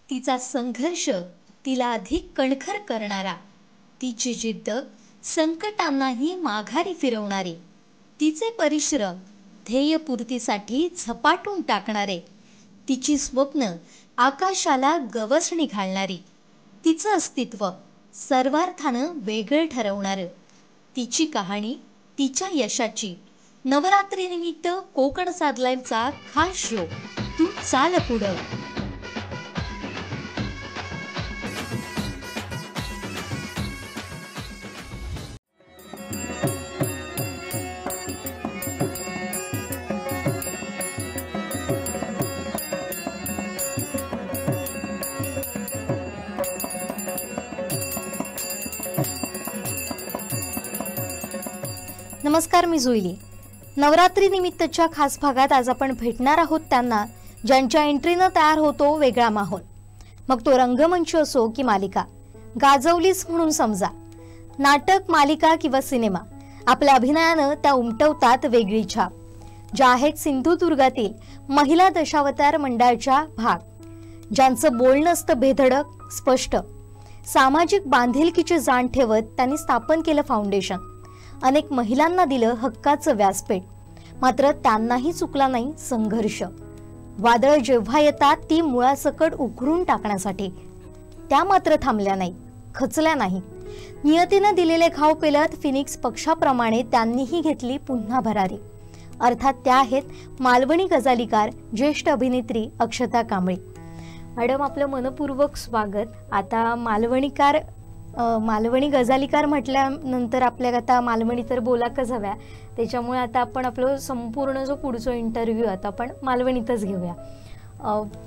तिचा संघर्ष तिला अधिक कणखर करणारा, तिची जिद्द संकटांनाही माघारी फिरवणारी, तिचे परिश्रम ध्येयपूर्तीसाठी झपाटून टाकणारे, तिची स्वप्न आकाशाला गवसणी घालणारी, तिचं अस्तित्व सर्वार्थानं वेगळं ठरवणारं, तिची कहाणी तिच्या यशाची नवरात्रीनिमित्त कोकण सादलाईव्हचा खास शो तू चाल पुढं. नमस्कार, मी जुईली. नवरात्री निमित्तच्या खास भागात आज आपण भेटणार आहोत त्यांना ज्यांच्या एंट्रीनं तयार होतो वेगळा माहोल. मग तो रंगमंच असो की मालिका, गाजवलीच म्हणून समजा. नाटक, मालिका किंवा सिनेमा, आपल्या अभिनयानं त्या उमटवतात वेगळी छाप. ज्या आहेत सिंधुदुर्गातील महिला दशावतार मंडळाच्या भाग, ज्यांचं बोलणं असतं बेधडक, स्पष्ट. सामाजिक बांधिलकीची जाण ठेवत त्यांनी स्थापन केलं फाउंडेशन. अनेक महिलांना दिलं हक्काचं व्यासपीठ. मात्र त्यांनाही चुकला नाही संघर्ष. वादळ जेव्हा येतात ती मुळासकट उखडून टाकण्यासाठी. त्या मात्र थांबल्या नाही, खचल्या नाही. नियतीनं दिलेले घाव पेलत फिनिक्स पक्षाप्रमाणे त्यांनीही घेतली पुन्हा भरारी. अर्थात त्या आहेत मालवणी गजालीकार, ज्येष्ठ अभिनेत्री अक्षता कांबळी. मॅडम, आपलं मनपूर्वक स्वागत. आता मालवणी गजालीकार म्हटल्यानंतर आपल्याला आता मालवणी तर बोलाकच हव्या, त्याच्यामुळे आता आपण आपलं संपूर्ण जो पुढचा इंटरव्ह्यू आता आपण मालवणीतच घेऊया.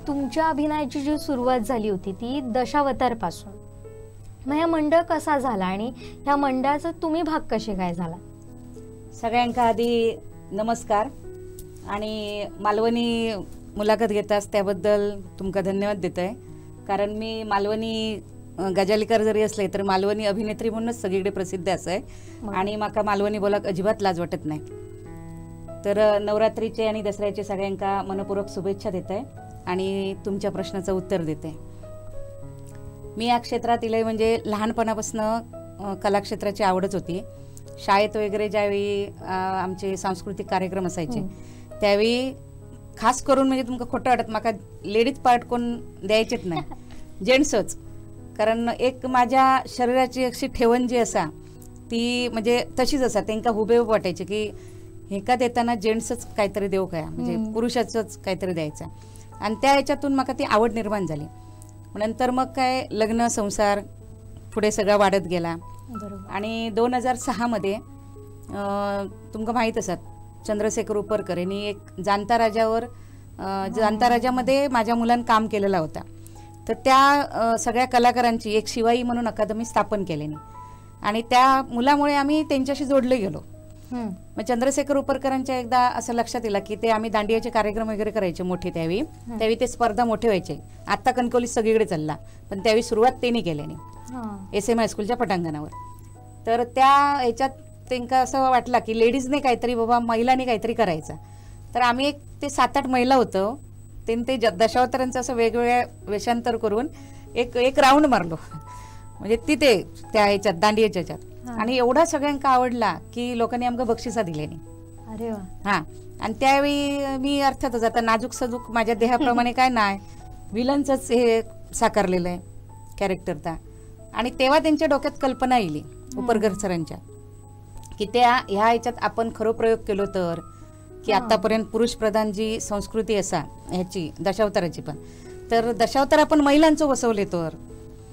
तुमच्या अभिनयाची जी सुरुवात झाली होती ती दशावतारपासून. मग हा मंडळ कसा झाला आणि ह्या मंडळाचा तुम्ही भाग कसे काय झाला? सगळ्यांका आधी नमस्कार आणि मालवणी मुलाखत घेतास त्याबद्दल तुमका धन्यवाद देत आहे. कारण मी मालवणी गजालीकार जरी असले तर मालवणी अभिनेत्री म्हणूनच सगळीकडे प्रसिद्ध आहे आणि माका मालवणी बोलाक अजिबात लाज वाटत नाही. तर नवरात्रीचे आणि दसऱ्याचे सगळ्यांका मनपूर्वक शुभेच्छा देत आहे आणि तुमच्या प्रश्नाचं उत्तर देते. मी या क्षेत्रात इले म्हणजे लहानपणापासून कलाक्षेत्राची आवडच होती. शाळेत वगैरे ज्यावेळी आमचे सांस्कृतिक कार्यक्रम असायचे त्यावेळी खास करून म्हणजे तुमका खोटं वाटत माका लेडीज पार्ट कोण द्यायचेच नाही, जेंट्सच. कारण एक माझ्या शरीराची अशी ठेवण जी असा ती म्हणजे तशीच असा. त्यांना हुबेहूब वाटायचे की हेका देताना जेंट्सच काहीतरी देऊ काय, म्हणजे पुरुषाचंच काहीतरी द्यायचं. आणि त्या ह्याच्यातून मला ती आवड निर्माण झाली. नंतर मग काय लग्न संसार पुढे सगळा वाढत गेला. आणि 2006 मध्ये तुमका माहीत असत चंद्रशेखर उपरकर यांनी एक जाणता राजामध्ये माझ्या मुलांनी काम केलेला होता. तर त्या सगळ्या कलाकारांची एक शिवाई म्हणून अकादमी स्थापन केल्याने आणि त्या मुलामुळे आम्ही त्यांच्याशी जोडले गेलो. मग चंद्रशेखर उपरकरांच्या एकदा असं लक्षात येईल की ते आम्ही दांडियाचे कार्यक्रम वगैरे करायचे मोठे. त्यावेळी ते स्पर्धा मोठे व्हायचे. आता कणकवली सगळीकडे चालला, पण त्यावेळी सुरुवात त्यांनी केल्याने SM हायस्कूलच्या पटांगणावर. तर त्या ह्याच्यात त्यांना असं वाटलं की लेडीजने काहीतरी, बाबा महिलांनी काहीतरी करायचं. तर आम्ही एक ते 7-8 महिला होतो. ते दशावतारांचं असं वेगवेगळ्या वेषांतर करून एक राऊंड मारलो म्हणजे तिथे त्या ह्याच्यात दांडियाच्या ह्याच्यात. आणि एवढा सगळ्यांना आवडला की लोकांनी आमका बक्षिसा दिल्याने. अरे वा. हां. आणि त्यावेळी मी अर्थातच आता नाजूक सजूक माझ्या देहाप्रमाणे काय नाही, विलनचंच हे साकारलेलं आहे कॅरेक्टर. आणि तेव्हा त्यांच्या डोक्यात कल्पना येईल उपरकर सरांच्या की ह्या ह्याच्यात आपण खरो प्रयोग केलो तर की आतापर्यंत पुरुष प्रधान जी संस्कृती असा ह्याची दशावताराची, पण तर दशावतार आपण महिलांचं बसवले तर.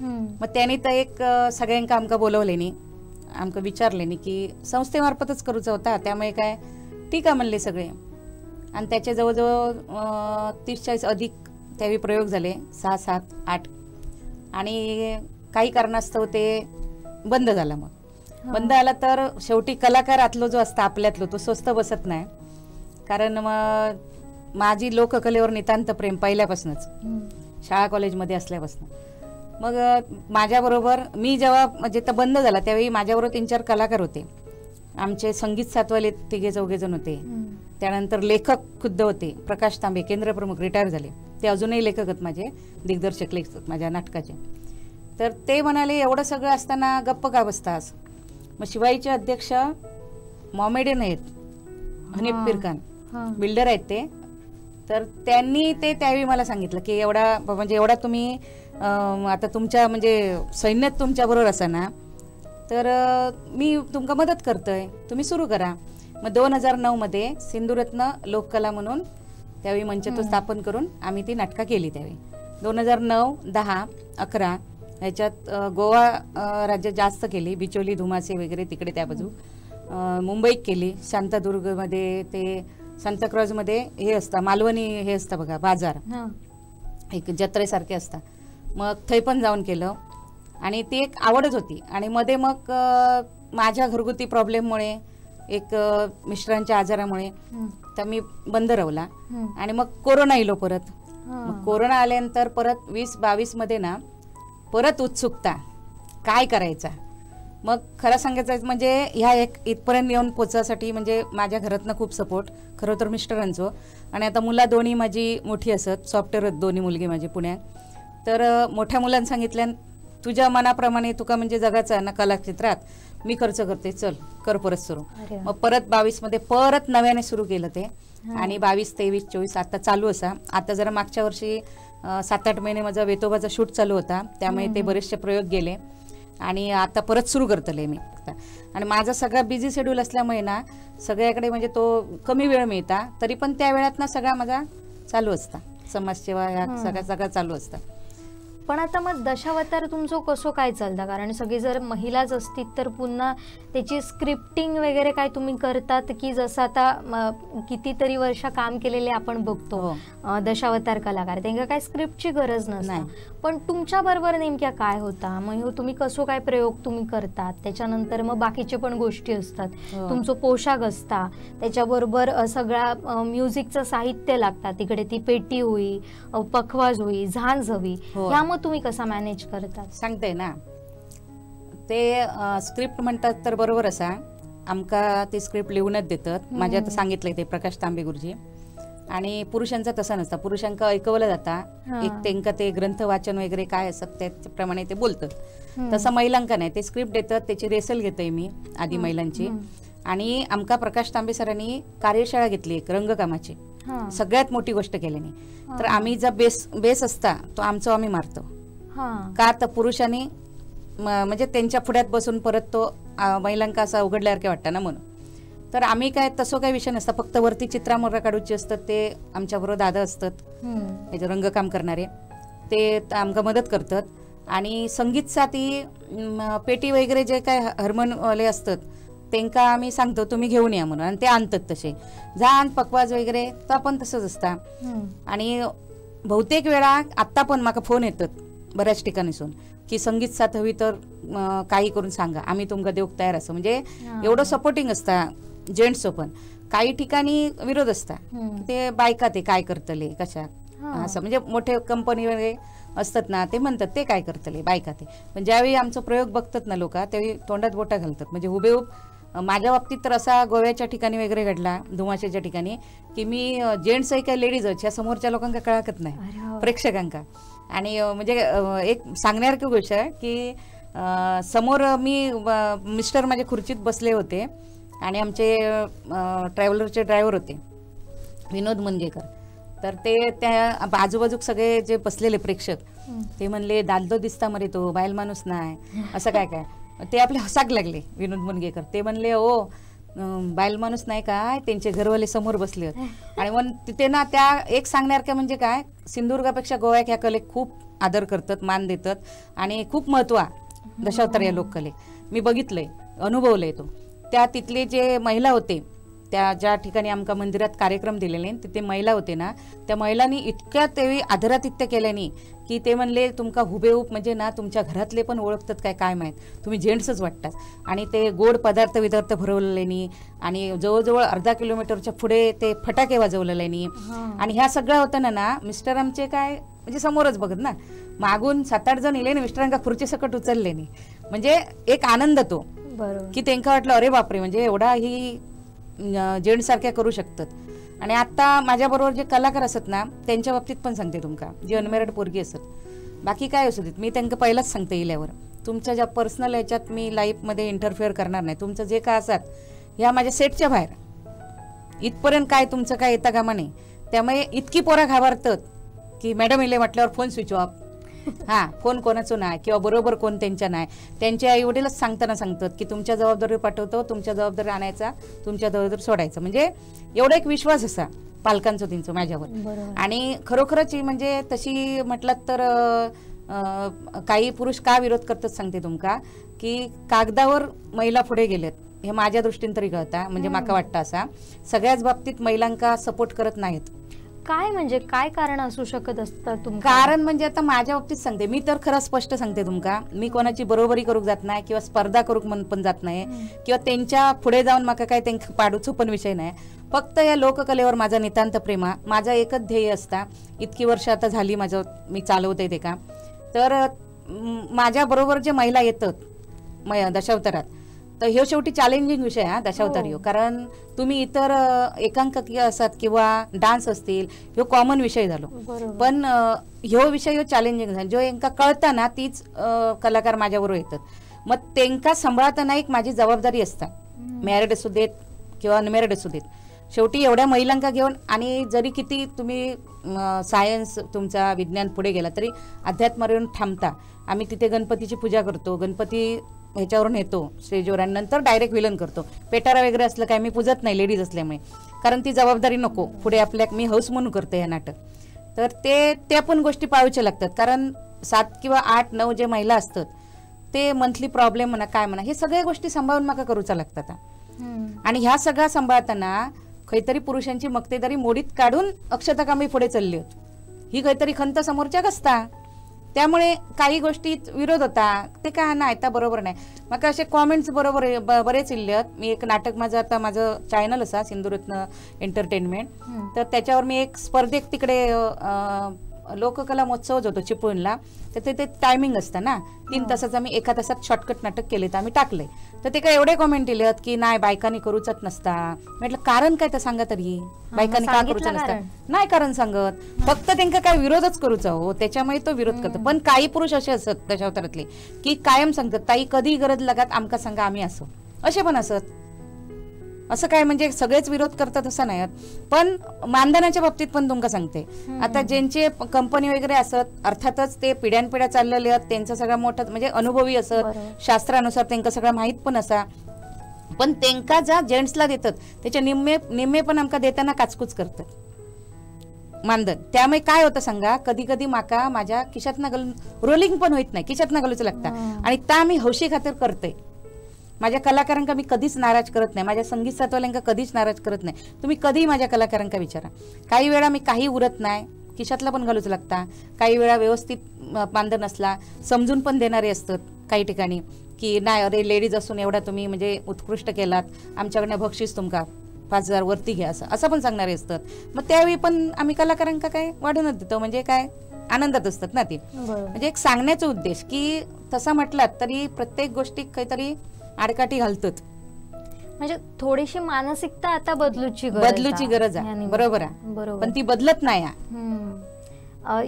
मग त्यांनी तर एक सगळ्यांका आमका बोलवलेनी, आमका विचारलेनी की संस्थेमार्फतच करूचा होता. त्यामुळे काय ठीक आहे म्हणले सगळे. आणि त्याचे जवळजवळ 30-40 अधिक त्यावेळी प्रयोग झाले, 6, 7, 8. आणि काही कारणास्तव ते बंद झालं. मग बंद आला तर शेवटी कलाकार आतलो जो असता आपल्यातलो तो स्वस्त बसत नाही. कारण मग माझी लोककलेवर नितांत प्रेम पहिल्यापासूनच, शाळा कॉलेजमध्ये असल्यापासून. मग माझ्याबरोबर मी जेव्हा म्हणजे तर बंद झाला त्यावेळी माझ्याबरोबर 3-4 कलाकार होते. आमचे संगीत सातवाले 3-4 जण होते. त्यानंतर लेखक खुद्द होते, प्रकाश तांबे केंद्र प्रमुख रिटायर झाले. ते अजूनही लेखक आहेत माझे, दिग्दर्शक लेखक माझ्या नाटकाचे. तर ते म्हणाले एवढं सगळं असताना गप्प का बसतास. मग शिवाईचे अध्यक्ष मॉमेडियन आहेत, हनीफ पिरखान बिल्डर आहेत ते. तर त्यांनी ते त्यावेळी मला सांगितलं की एवढा म्हणजे एवढा तुम्ही आता तुमच्या म्हणजे सैन्यात तुमच्याबरोबर असा ना, तर मी तुमका मदत करतोय, तुम्ही सुरू करा. मग 2009 मध्ये सिंधुरत्न लोककला म्हणून त्यावेळी मंच तो स्थापन करून आम्ही ती नाटकं केली. त्यावेळी 2009, 10, 11 ह्याच्यात गोवा राज्यात जास्त केली, बिचोली, धुमासे वगैरे तिकडे त्या बाजू. मुंबईत केली, शांतादुर्गमध्ये, ते सांताक्रॉजमध्ये हे असतं मालवणी हे असतं बघा बाजार, एक जत्रेसारखे असतात. मग थंय पण जाऊन केलं आणि ती एक आवडच होती. आणि मध्ये मग माझ्या घरगुती प्रॉब्लेममुळे, एक मिस्टरांच्या आजारामुळे तर मी बंद राहिला. आणि मग कोरोना येलो परत. मग कोरोना आल्यानंतर परत 2022 मध्ये ना परत उत्सुकता काय करायचा. मग खरं सांगायचं म्हणजे ह्या इथपर्यंत येऊन पोचायसाठी म्हणजे माझ्या घरातनं खूप सपोर्ट, खरं तर मिस्टरांचं. आणि आता मुला दोन्ही माझी मोठी असत, सॉफ्टवेअर दोन्ही मुलगी माझी पुण्यात. तर मोठ्या मुलांनी सांगितलं तुझ्या मनाप्रमाणे तुका म्हणजे जगाचं ना कला क्षेत्रात, मी खर्च करते, चल कर परत सुरू. मग परत 22 मध्ये परत नव्याने सुरू केलं ते. आणि 22, 23, 24 आता चालू असा. आता जरा मागच्या वर्षी 7-8 महिने माझा वेतोबाचा शूट चालू होता, त्यामुळे ते बरेचसे प्रयोग गेले आणि आता परत सुरू करतले मी. आणि माझा सगळा बिझी शेड्यूल असल्यामुळे ना सगळ्याकडे म्हणजे तो कमी वेळ मिळता, तरी पण त्या वेळात ना सगळा माझा चालू असता, समाजसेवा ह्या सगळं चालू असतं. पण आता मग दशावतार तुमचं कसं काय चालतं, कारण सगळी जर महिलाच असतील तर पुन्हा त्याची स्क्रिप्टिंग वगैरे काय तुम्ही करतात की जसं आता कितीतरी वर्ष काम केलेले आपण बघतो दशावतार कलाकार, त्यांना काय स्क्रिप्टची गरज नसते. पण तुमच्या बरोबर नेमक्या काय होता, मग तुम्ही कसं काय प्रयोग तुम्ही करतात, त्याच्यानंतर मग बाकीचे पण गोष्टी असतात, तुमचं पोशाख असता, त्याच्याबरोबर सगळा म्युझिकचं साहित्य लागतात, तिकडे ती पेटी होई, पखवाज होई, झांज हवी, यामुळे तुम्ही कसा मॅनेज करतात सांगते ना. ते स्क्रिप्ट म्हणतात तर बरोबर असा आमका ते स्क्रिप्ट लिहूनच देतात. माझ्या आता सांगितलंय ते प्रकाश तांबे गुरुजी. आणि पुरुषांचा तसा नसता, पुरुषांका ऐकवलं जाता, एक त्यांका ते ग्रंथ वाचन वगैरे काय असत त्याप्रमाणे ते बोलतात. तसं महिलांका नाही, ते स्क्रिप्ट देतात, त्याची रेसल घेतोय मी आधी महिलांची. आणि आमका प्रकाश तांबे सरांनी कार्यशाळा घेतली एक रंगकामाची, सगळ्यात मोठी गोष्ट केली नाही. तर आम्ही जो बेस असता तो आमचा आम्ही मारतो का, तर पुरुषांनी म्हणजे त्यांच्या पुढ्यात बसून परत तो महिलांका असा उघडल्यासारखे वाटतं ना म्हणून. तर आम्ही काय तसं काही विषय नसता, फक्त वरती चित्रामोरा काढूचे असतात, ते आमच्याबरोबर दादा असतात त्याचे रंगकाम करणारे, ते आमका मदत करतात. आणि संगीतचा ती पेटी वगैरे जे काय हार्मोनवाले असतात त्यांना आम्ही सांगतो तुम्ही घेऊन या म्हणून, आणि ते आणतात तसे झान पकवाज वगैरे तर पण तसंच असतं. आणि बहुतेक वेळा आत्ता पण मला फोन येतात बऱ्याच ठिकाणीसून की संगीत साथ हवी तर काही करून सांगा, आम्ही तुमका देऊक तयार असं. म्हणजे एवढं सपोर्टिंग असतं जेंट्स. पण काही ठिकाणी विरोध असता, ते बायका ते काय करतले कशा असं, म्हणजे मोठे कंपनी वगैरे असतात ना ते म्हणतात ते काय करतले बायका ते. पण ज्यावेळी आमचा प्रयोग बघतात ना लोक त्यावेळी तोंडात बोटा घालतात. म्हणजे हुबेहूब माझ्या बाबतीत तर असा गोव्याच्या ठिकाणी वगैरे घडला, धुमाशेच्या ठिकाणी, की मी जेंट्स आहे काय लेडीजच ह्या समोरच्या लोकांना कळत नाही, प्रेक्षकांका. आणि म्हणजे एक सांगण्यासारखी गोष्ट आहे की समोर मी मिस्टर माझ्या खुर्चीत बसले होते आणि आमचे ट्रॅव्हलरचे ड्रायव्हर होते विनोद मुनगेकर. तर ते त्या आजूबाजूक सगळे जे बसलेले प्रेक्षक ते म्हणले दादलो दिसता मरे तो बायल माणूस नाही असं काय काय. ते आपले हसाक लागले विनोद मुनगेकर. ते म्हणले ओ बायल माणूस नाही काय, त्यांचे घरवाले समोर बसले होते. आणि मग तिथे ना त्या एक सांगण्यासारख्या म्हणजे काय, सिंधुदुर्गापेक्षा गोव्यात ह्या कलेक खूप आदर करतात, मान देतात आणि खूप महत्त्व दशावतार या लोककले मी बघितलंय, अनुभवलंय तो. त्या तिथले जे महिला होते, त्या ज्या ठिकाणी आमका मंदिरात कार्यक्रम दिलेले तिथे महिला होते ना, त्या महिलांनी इतक्या तेवी आदरातिथ्य केल्यानी की ते म्हणले तुमका हुबेहूब म्हणजे ना तुमच्या घरातले पण ओळखतात काय काय माहीत, तुम्ही जेंट्सच वाटतात. आणि ते गोड पदार्थ विदार्थ भरवलेनी आणि जवळजवळ अर्धा किलोमीटरच्या पुढे ते फटाके वाजवलेल्यानी. आणि ह्या सगळ्या होतं ना मिस्टर आमचे काय म्हणजे समोरच बघत ना, मागून 7-8 जण इले मिस्टरांका खुर्ची सकट उचलले नाही. म्हणजे एक आनंद तो की त्यांना वाटलं अरे बापरे म्हणजे एवढा ही जेंट्स सारख्या करू शकतात. आणि आता माझ्याबरोबर जे कलाकार असत ना त्यांच्या बाबतीत पण सांगते तुमका, जी अनमॅरिड पोरगी असत, बाकी काय असू देत, मी त्यांना पहिलाच सांगते येल्यावर तुमच्या ज्या पर्सनल ह्याच्यात मी लाईफमध्ये इंटरफेअर करणार नाही. तुमचं जे काय असतात ह्या माझ्या सेटच्या बाहेर, इथपर्यंत काय तुमचं काय येता कामा नाही. त्यामुळे इतकी पोरा घाबरतात की मॅडम इले म्हटल्यावर फोन स्विच ऑफ, हां फोन कोणाचं नाही किंवा बरोबर कोण त्यांच्या नाही. त्यांच्या आई वडीलच सांगतात की तुमच्या जबाबदारी पाठवतो, तुमच्या जबाबदारी आणायचा, तुमच्या जबाबदारी सोडायचं. म्हणजे एवढा एक विश्वास असा पालकांचं त्यांचं माझ्यावर. आणि खरोखरच म्हणजे तशी म्हटलं तर काही पुरुष का विरोध करतात सांगते तुमका, की कागदावर महिला पुढे गेलेत हे माझ्या दृष्टीने तरी कळता. म्हणजे माका वाटतं असा सगळ्याच बाबतीत महिलांका सपोर्ट करत नाहीत. काय म्हणजे काय कारण असू शकत असतं तुमचं? कारण म्हणजे आता माझ्या बाबतीत सांगते, मी तर खरं स्पष्ट सांगते तुमका, मी कोणाची बरोबरी करूक जात नाही किंवा स्पर्धा करूक पण जात नाही किंवा त्यांच्या पुढे जाऊन माका काय त्यांना पाडूचो पण विषय नाही. फक्त या लोककलेवर माझा नितांत प्रेम, माझा एकच ध्येय असता. इतकी वर्ष आता झाली माझं मी चालवते ते काम. तर माझ्या बरोबर जे महिला येतात दशावतारात, तर हे शेवटी चॅलेंजिंग विषय हा दशावतार ह्यो. कारण तुम्ही इतर एकांकिका असतात किंवा डान्स असतील, ह्यो कॉमन विषय झालो, पण ह्यो विषय ह्यो चॅलेंजिंग झाला. जो यांका कळता ना तीच कलाकार माझ्याबरोबर येतात. मग त्यांका सांभाळताना एक माझी जबाबदारी असता, मॅरिड असू देत किंवा अनमॅरिड असू देत. शेवटी एवढ्या महिलांका घेऊन, आणि जरी किती तुम्ही सायन्स तुमचा विज्ञान पुढे गेला तरी अध्यात्मावर येऊन थांबता. आम्ही तिथे गणपतीची पूजा करतो, गणपती ह्याच्यावरून येतो स्टेजवर आणि नंतर डायरेक्ट विलन करतो. पेटारा वगैरे असलं काय मी पूजत नाही लेडीज असल्यामुळे, कारण ती जबाबदारी नको पुढे आपल्या, मी हौस म्हणून करते हे नाटक. तर त्या पण गोष्टी पाळूच्या लागतात. कारण 7 किंवा 8, 9 जे महिला असतात ते मंथली प्रॉब्लेम म्हणा काय म्हणा, हे सगळ्या गोष्टी सांभाळून माका करूच्या लागतात. आणि ह्या सगळ्या सांभाळताना काहीतरी पुरुषांची मक्तेदारी मोडीत काढून अक्षता कामी पुढे चालली होत, ही काहीतरी खंत समोरच्या असता. त्यामुळे काही गोष्टीत विरोध होता, ते काय नाही आता बरोबर नाही. मग असे कॉमेंट्स बरोबर बरेच इल्ले. मी एक नाटक माझं चॅनल असा सिंधुरत्न एंटरटेनमेंट, तर त्याच्यावर मी एक स्पर्धेक तिकडे लोककला महोत्सवच होतो चिपळूणला. तर ते टायमिंग असतं ना 3 तासाचं, आम्ही 1 तासात शॉर्टकट नाटक केले, तर आम्ही टाकले. तर ते काय एवढे कॉमेंट दिले की नाही बायकांनी करूचत नसता. म्हटलं कारण काय तर सांगा तरी, बायकांनी का करूच नसता? नाही कारण सांगत, फक्त त्यांना काय विरोधच करूचा हो, त्याच्यामुळे तो विरोध करतो. पण काही पुरुष असे असत दशावतारातले की कायम सांगतात ताई कधी गरज लागत आमका सांगा आम्ही असो, असे पण असत. असं काय म्हणजे सगळेच विरोध करतात असं नाही. पण मानधनाच्या बाबतीत पण तुमका सांगते, आता ज्यांचे कंपनी वगैरे असत, अर्थातच ते पिढ्यानपिढ्या चाललेले आहेत, त्यांचं सगळं मोठं म्हणजे अनुभवी असत, शास्त्रानुसार त्यांना सगळं माहीत पण असा. पण त्यांका ज्या जेंट्सला देतात त्याच्या निम्मे पण आमका देताना काचकूच करतात मानधन. त्यामुळे काय होतं सांगा, कधी कधी माका माझ्या खिशातनं घालून रोलिंग पण होत नाही, खिशातनं घालूच लागतं. आणि त्या मी हौशी खातर करते. माझ्या कलाकारांका मी कधीच नाराज करत नाही, माझ्या संगीत सातवाल्यांका कधीच नाराज करत नाही. तुम्ही कधीही माझ्या कलाकारांका विचारा. काही वेळा मी काही उरत नाही, खिशातला पण घालूच लागता. काही वेळा व्यवस्थित मानधन नसला समजून पण देणारे असतात काही ठिकाणी, की नाही अरे लेडीज असून एवढा तुम्ही म्हणजे उत्कृष्ट केलात, आमच्याकडनं बक्षीस तुमका 5,000 वरती घ्या, असं पण सांगणारे असतात. मग त्यावेळी पण आम्ही कलाकारांका काय वाढूनच देतो, म्हणजे काय आनंदात असतात ना ती. म्हणजे एक सांगण्याचा उद्देश की तसा म्हटलात तरी प्रत्येक गोष्टीत काहीतरी आडकाठी घालतात. म्हणजे थोडीशी मानसिकता आता बदलूची गरज आहे. बरोबर आहे, पण ती बदलत नाही.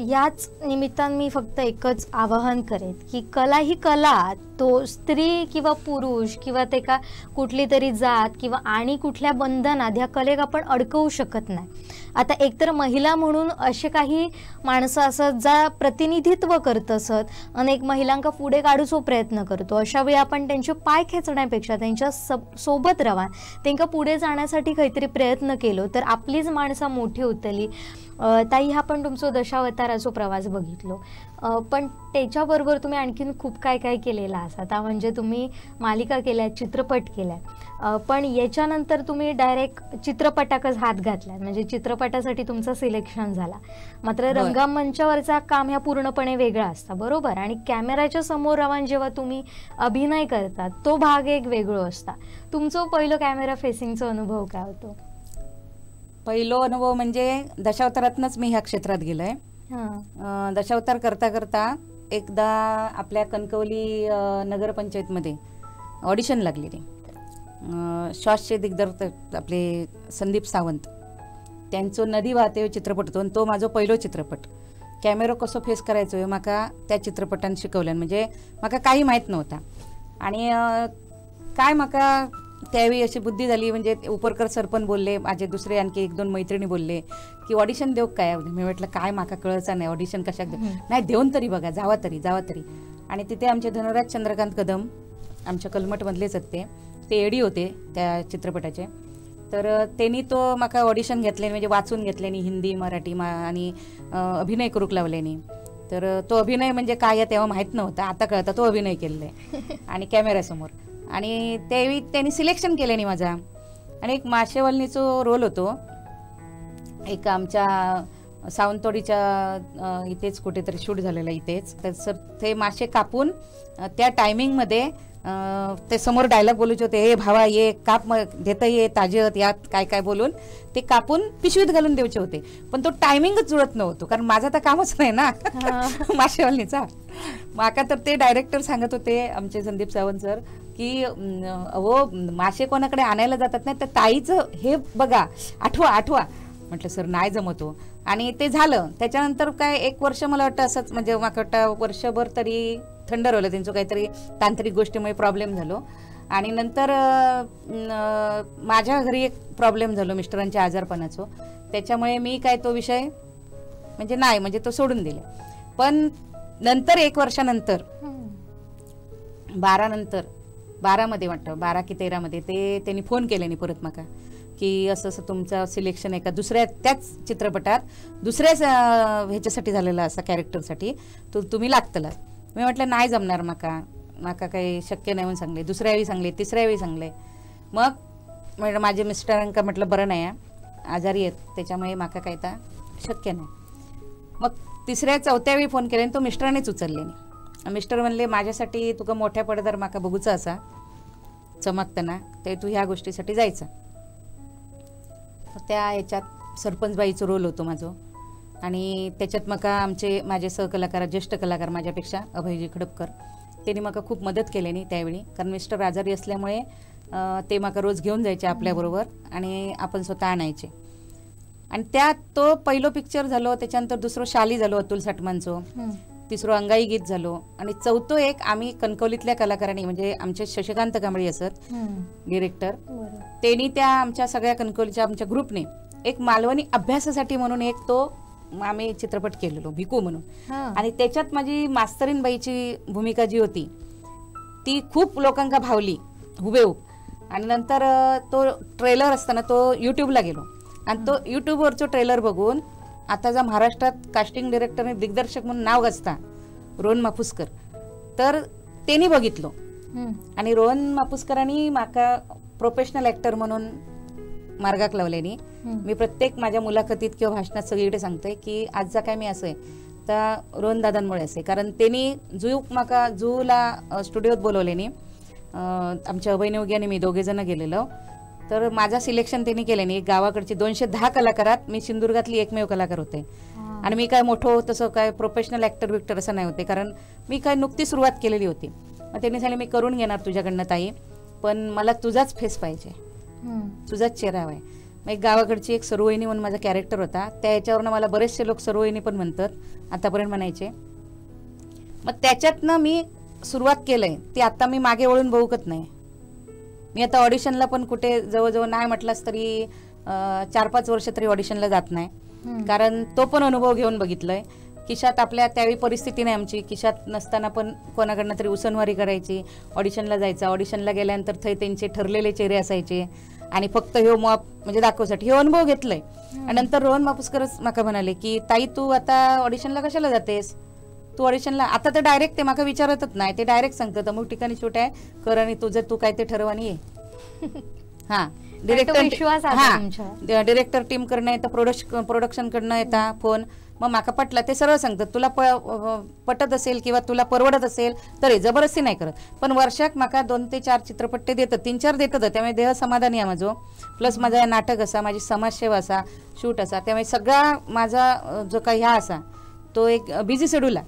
याच निमित्तानं मी फक्त एकच आवाहन करेन की कला ही कला, तो स्त्री किंवा पुरुष किंवा ते का कुठली तरी जात किंवा आणि कुठल्या बंधनात ह्या कलेक आपण अडकवू शकत नाही. आता एकतर महिला म्हणून असे काही माणसं असत ज्या प्रतिनिधित्व करत असत, अनेक महिलांका पुढे काढूचो प्रयत्न करतो. अशा वेळी आपण त्यांचे पाय खेचण्यापेक्षा त्यांच्या सोबत राहा, त्यांना पुढे जाण्यासाठी काहीतरी प्रयत्न केलो तर आपलीच माणसं मोठी होतली. ताई हा पण तुमचा दशावताराचा प्रवास बघितलो, पण त्याच्याबरोबर तुम्ही आणखीन खूप काय काय केलेला असतात. म्हणजे तुम्ही मालिका केल्या, चित्रपट केल्या, पण याच्यानंतर तुम्ही डायरेक्ट चित्रपटाकच हात घातला, म्हणजे चित्रपटासाठी तुमचं सिलेक्शन झाला. मात्र रंगमंचावरचा काम ह्या पूर्णपणे वेगळा असता, बरोबर. आणि कॅमेराच्या समोर राहून जेव्हा तुम्ही अभिनय करतात तो भाग एक वेगळो असता. तुमचं पहिलं कॅमेरा फेसिंगचा अनुभव काय होतो? पहिलो अनुभव म्हणजे दशावतारातनच मी ह्या क्षेत्रात गेलोय. दशावतार करता करता एकदा आपल्या कणकवली नगरपंचायतमध्ये ऑडिशन लागलेली. श्वासचे दिग्दर्शक आपले संदीप सावंत, त्यांचो नदी वाहते ह्यो चित्रपट होतो आणि तो माझो पहिलो चित्रपट. कॅमेरो कसो फेस करायचो हे म्हाका त्या चित्रपटान शिकवल्यान. म्हणजे म्हाका काही माहीत नव्हता आणि काय म्हाका त्यावेळी अशी बुद्धी झाली. म्हणजे उपरकर सर पण बोलले, माझे दुसरे आणखी 1-2 मैत्रिणी बोलले की ऑडिशन देऊ काय. मी म्हटलं काय म्हाका कळचं नाही ऑडिशन कशाक देऊ. नाही देऊन तरी बघा, जावा तरी. आणि तिथे आमचे धनराज चंद्रकांत कदम आमच्या कलमटमधलेच आहेत, ते एडी होते त्या चित्रपटाचे. तर त्यांनी तो म्हाका ऑडिशन घेतले, म्हणजे वाचून घेतल्यानी हिंदी मराठी आणि अभिनय करूक लावल्यानी. तर तो अभिनय म्हणजे काय तेव्हा माहीत नव्हता, आता कळतं तो अभिनय केलेला आहे आणि कॅमेऱ्यासमोर. आणि त्यावेळी त्यांनी सिलेक्शन केल्यानी माझा. आणि एक माशेवलनीचो रोल होतो, एक आमच्या सावंतवाडीच्या इथेच कुठेतरी शूट झालेलं इथेच. तर सर ते मासे कापून त्या टायमिंगमध्ये ते समोर डायलॉग बोलूचे होते, हे भावा ये काप देता ये ताजत यात काय काय बोलून ते कापून पिशवीत घालून द्यायचे होते. पण तो टायमिंगच जुळत नव्हतो, कारण माझा तर कामच नाही ना माशेवालनीचा. माका तर ते डायरेक्टर सांगत होते आमचे संदीप सावंत सर की अहो मासे कोणाकडे आणायला जातात नाही तर ताईचं हे बघा, आठवा. म्हटलं सर नाही जमतो. आणि ते झालं. त्याच्यानंतर काय 1 वर्ष मला वाटतं असंच, म्हणजे मला वाटतं वर्षभर तरी थंड राहिलं. त्यांचं काहीतरी तांत्रिक गोष्टीमुळे प्रॉब्लेम झालो. आणि नंतर माझ्या घरी एक प्रॉब्लेम झालो मिस्टरांच्या आजारपणाचं. त्याच्यामुळे मी काय तो विषय म्हणजे नाही, म्हणजे तो सोडून दिले. पण नंतर 1 वर्षानंतर 12 मध्ये वाटतं 12 की 13 मध्ये ते त्यांनी फोन केले नाही परत माका की असं असं तुमचं सिलेक्शन आहे का दुसऱ्या त्याच चित्रपटात दुसऱ्याच ह्याच्यासाठी झालेला असा कॅरेक्टरसाठी तुम्ही लागतला. मी म्हटलं नाही जमणार माका काही शक्य नाही म्हणून सांगले. दुसऱ्या वेळी सांगले, तिसऱ्या वेळी सांगले. मग म्हटलं माझे मिस्टरांका म्हटलं बरं नाही आजारी आहेत, त्याच्यामुळे माका काही तर शक्य नाही. मग 3ऱ्या-4थ्या वेळी फोन केले तो मिस्टरांनीच उचलले नाही. मिस्टर म्हणले माझ्यासाठी तुका मोठ्या पडद्यावर माका बघूचा असा चमकताना ते तू ह्या गोष्टीसाठी जायचं. त्या ह्याच्यात सरपंचबाईचं रोल होतो माझं. आणि त्याच्यात मका माझे सहकलाकार ज्येष्ठ कलाकार माझ्यापेक्षा अभयजी खडपकर त्यांनी मका खूप मदत केल्यानी त्यावेळी, कारण मिस्टर आजारी असल्यामुळे ते मका रोज घेऊन जायचे आपल्याबरोबर आणि आपण स्वतः आणायचे. आणि त्यात तो पहिलो पिक्चर झालो. त्याच्यानंतर दुसरं शाली झालो अतुल साठमांचं, तिसरं अंगाई गीत झालो. आणि चौथो एक आम्ही कणकवलीतल्या कलाकारांनी, म्हणजे आमचे शशिकांत कांबळी असत डिरेक्टर, त्यांनी त्या आमच्या सगळ्या कणकवलीच्या आमच्या ग्रुपने एक मालवणी अभ्यासासाठी म्हणून एक तो आम्ही चित्रपट केलेलो भिकू म्हणून. आणि त्याच्यात माझी मास्तरीनबाईची भूमिका जी होती ती खूप लोकांका भावली हुबेहूब. आणि नंतर तो ट्रेलर असताना तो यूट्यूबला गेलो आणि तो यूट्यूबवरचं ट्रेलर बघून आता जर महाराष्ट्रात कास्टिंग डिरेक्टरने दिग्दर्शक म्हणून नाव गाजता रोहन मापुसकर, तर त्यांनी बघितलो. आणि रोहन मापुसकरांनी माका प्रोफेशनल ॲक्टर म्हणून मार्गाक लावल्यानी. मी प्रत्येक माझ्या मुलाखतीत किंवा भाषणात सगळीकडे सांगते की आजचा काय मी असं आहे तर रोहन दादांमुळे असे, कारण त्यांनी माका जूला स्टुडिओत बोलवल्यानी. आमच्या अभयनेवगी आणि मी दोघेजण गेलेलो. तर माझा सिलेक्शन त्यांनी केलं नाही. गावाकडचे 210 कलाकारात मी सिंधुदुर्गातली एकमेव कलाकार होते. आणि मी काय मोठं तसं काय प्रोफेशनल ॲक्टर बिक्टर असं नाही होते, कारण मी काय नुकती सुरुवात केलेली होती. मग त्यांनी सांगितलं मी करून घेणार तुझ्याकडनं ताई, पण मला तुझाच फेस पाहिजे, तुझाच चेहरा हवा आहे. मग एक गावाकडची एक सरुवहिनी म्हणून माझा कॅरेक्टर होता. त्या ह्याच्यावरनं मला बरेचसे लोक सरुवहिनी पण म्हणतात आतापर्यंत म्हणायचे. मग त्याच्यातनं मी सुरुवात केलंय ती आता मी मागे वळून बघत नाही. मी आता ऑडिशनला पण कुठे जवळजवळ नाही म्हटलास तरी 4-5 वर्ष तरी ऑडिशनला जात नाही, कारण तो पण अनुभव घेऊन बघितलाय. किशात आपल्या त्यावेळी परिस्थिती नाही आमची, किशात नसताना पण कोणाकडनं तरी उसनवारी करायची, ऑडिशनला जायचं. ऑडिशनला गेल्यानंतर थंय त्यांचे ठरलेले चेहरे असायचे आणि फक्त ह्यो मॉप म्हणजे दाखवसाठी हे अनुभव घेतलाय. आणि नंतर रोहन मापुसकरच माका म्हणाले की ताई तू आता ऑडिशनला कशाला जातेस, तू ऑडिशनला आता तर डायरेक्ट ते माका विचारतच नाही, ते डायरेक्ट सांगतात अमुक ठिकाणी शूट आहे कर आणि तुझं तू काय ते ठरवानी ये. हा डिरेक्टर टीम कडनं येतं, प्रोडक्शन कडनं येता फोन. मग माका पटला ते सरळ सांगतात तुला पटत असेल किंवा तुला परवडत असेल तर जबरदस्ती नाही करत. पण वर्षाक माका 2 ते 4 चित्रपट ते देतात, 3-4 देतात. त्यामुळे देह समाधानी आहे माझं. प्लस माझा नाटक असा, माझी समाजसेवा असा, शूट असा, त्यामुळे सगळा माझा जो काही ह्या असा तो एक बिझी शेड्यूल आहे.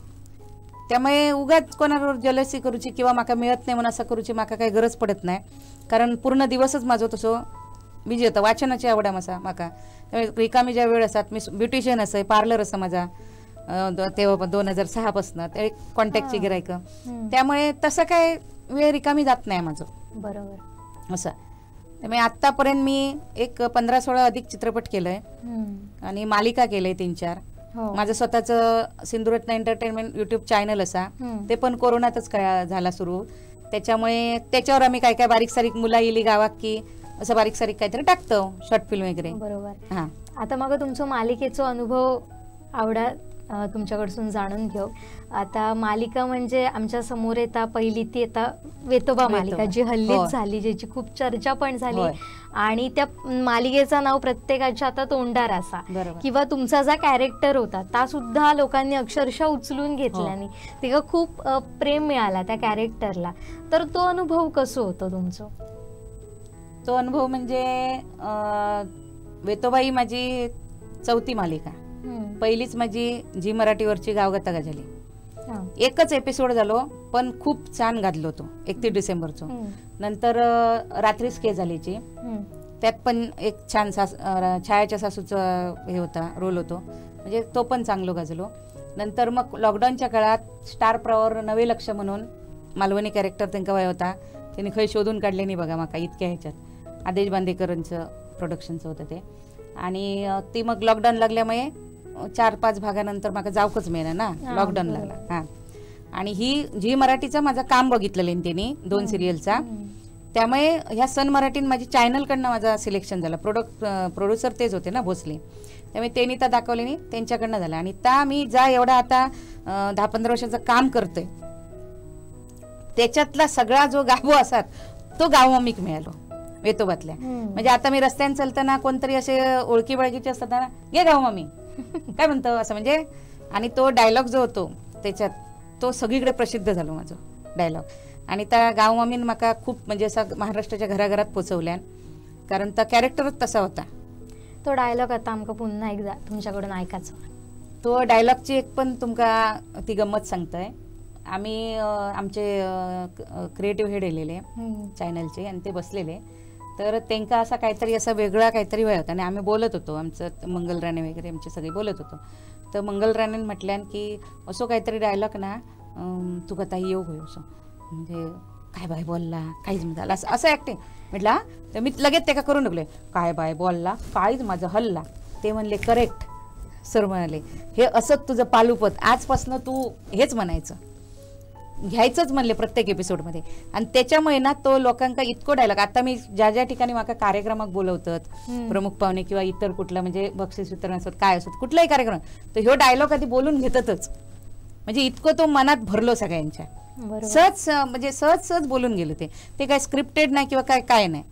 त्यामुळे उगाच कोणावर जलसी करूची किंवा माका मिळत नाही म्हणून असं करूची माका काही गरज पडत नाही, कारण पूर्ण दिवसच माझं तसं बिजी होता, वाचनाची आवड आहे म्हाका. त्यामुळे रिकामी ज्या वेळ असतात, मी ब्युटिशियन असं, पार्लर असं माझा तेव्हा 2006 पासून ते कॉन्टॅक्टची गिरायक, त्यामुळे तसं काय वेळ रिकामी जात नाही माझं. बरोबर. असं त्यामुळे आतापर्यंत मी एक 15-16 अधिक चित्रपट केलंय आणि मालिका केलंय 3-4. माझं स्वतःचं सिंधुरत्न एंटरटेनमेंट युट्यूब चॅनल असा, ते पण कोरोनातच झाला सुरू. त्याच्यामुळे त्याच्यावर आम्ही काय काय बारीक सारीक मुला येली गावात की असं बारीक सारीक काहीतरी टाकतो, शॉर्ट फिल्म वगैरे. बरोबर. हा, आता मग तुमचा मालिकेचा अनुभव आवडा तुमच्याकडून जाणून घेऊ. आता मालिका म्हणजे आमच्या समोर येता पहिली ती आता वेतोबा मालिका, जी हल्लीच झाली, ज्याची खूप चर्चा पण झाली, आणि त्या मालिकेचं नाव प्रत्येकाच्या आता तोंडार असा, किंवा तुमचा जो कॅरेक्टर होता ता सुद्धा लोकांनी अक्षरशः उचलून घेतल्याने तिला खूप प्रेम मिळाला त्या कॅरेक्टरला. तर तो अनुभव कसं होतं तुमचं? तो अनुभव म्हणजे वेतोबाई माझी 4थी मालिका, पहिलीच माझी झी मराठीवरची गावगता गजाली. एकच एपिसोड झालो पण खूप छान गाजलो तो 31 डिसेंबरचो. नंतर रात्रीच के झालीची, त्यात पण एक छान छायाच्या सासूचा हे होता, रोल होतो, म्हणजे तो पण चांगलो गाजलो. नंतर मग लॉकडाऊनच्या काळात स्टार प्रवाहवर नवे लक्ष म्हणून मालवणी कॅरेक्टर त्यांना वय होता, त्यांनी खंय शोधून काढले नाही बघा माका इतक्या ह्याच्यात. आदेश बांदेकरांचं प्रोडक्शनचं होतं ते, आणि ती मग लॉकडाऊन लागल्यामुळे 4-5 भागानंतर मला जाऊकच मिळेना ना, लॉकडाऊन लागला. हा, आणि ही झी मराठीचं माझं काम बघितलेलं त्यांनी 2 सिरियलचा, त्यामुळे ह्या सन मराठीन माझी चॅनलकडनं माझा सिलेक्शन झाला. प्रोड्युसर तेच होते ना भोसले, त्यामुळे त्यांनी तर दाखवले नाही, त्यांच्याकडनं झालं. आणि त्या मी जा एवढा आता 10-15 वर्षाचं काम करतोय, त्याच्यातला सगळा जो गाभो असतात तो गाव मम्मीक मिळालो वेतोबातल्या. म्हणजे आता मी रस्त्याने चालताना कोणतरी असे ओळखी बळखीचे असतात ना, गे गाव मम्मी काय म्हणतो असं म्हणजे. आणि तो डायलॉग जो होतो त्याच्यात तो सगळीकडे प्रसिद्ध झालो माझं डायलॉग. आणि त्या गाव मम्मीन माका खूप म्हणजे असं महाराष्ट्राच्या घराघरात पोचवल्यान, कारण त्या कॅरेक्टरच तसा होता. तो डायलॉग आता आमका पुन्हा एकदा तुमच्याकडून ऐकायचा. तो डायलॉगची एक पण तुमका ती गंमत सांगतोय. आम्ही आमचे क्रिएटिव्ह हेड येलेले चॅनलचे, आणि ते बसलेले, तर त्यांना असा काहीतरी असा वेगळा काहीतरी वेळ होता, आणि आम्ही बोलत होतो, आमचं मंगल राणे वगैरे आमचे सगळे बोलत होतो. तर मंगल राणेन म्हटल्यान की असं काहीतरी डायलॉग ना तुका ताई येऊ होय, असं म्हणजे काय बाय बोलला काहीच झालं असं ॲक्टिंग म्हटलं. तर मी लगेच ते का करून टाकले, काय बाय बोलला काहीच माझं हल्ला. ते म्हणले करेक्ट सर, म्हणाले हे असंच तुझं पालुपत, आजपासून तू हेच म्हणायचं, घ्यायचंच म्हणले प्रत्येक एपिसोडमध्ये. आणि त्याच्यामुळे ना तो लोकांका इतकं डायलॉग, आता मी ज्या ज्या ठिकाणी माका कार्यक्रमात बोलवतात प्रमुख पाहुणे किंवा इतर कुठला म्हणजे बक्षीस वितरण असत काय असत कुठलाही कार्यक्रम, तर ह्यो डायलॉग आधी बोलून घेतातच. म्हणजे इतकं तो मनात भरलो सगळ्यांच्या, सहज म्हणजे सहज बोलून गेलो. ते काय स्क्रिप्टेड नाही किंवा काय नाही.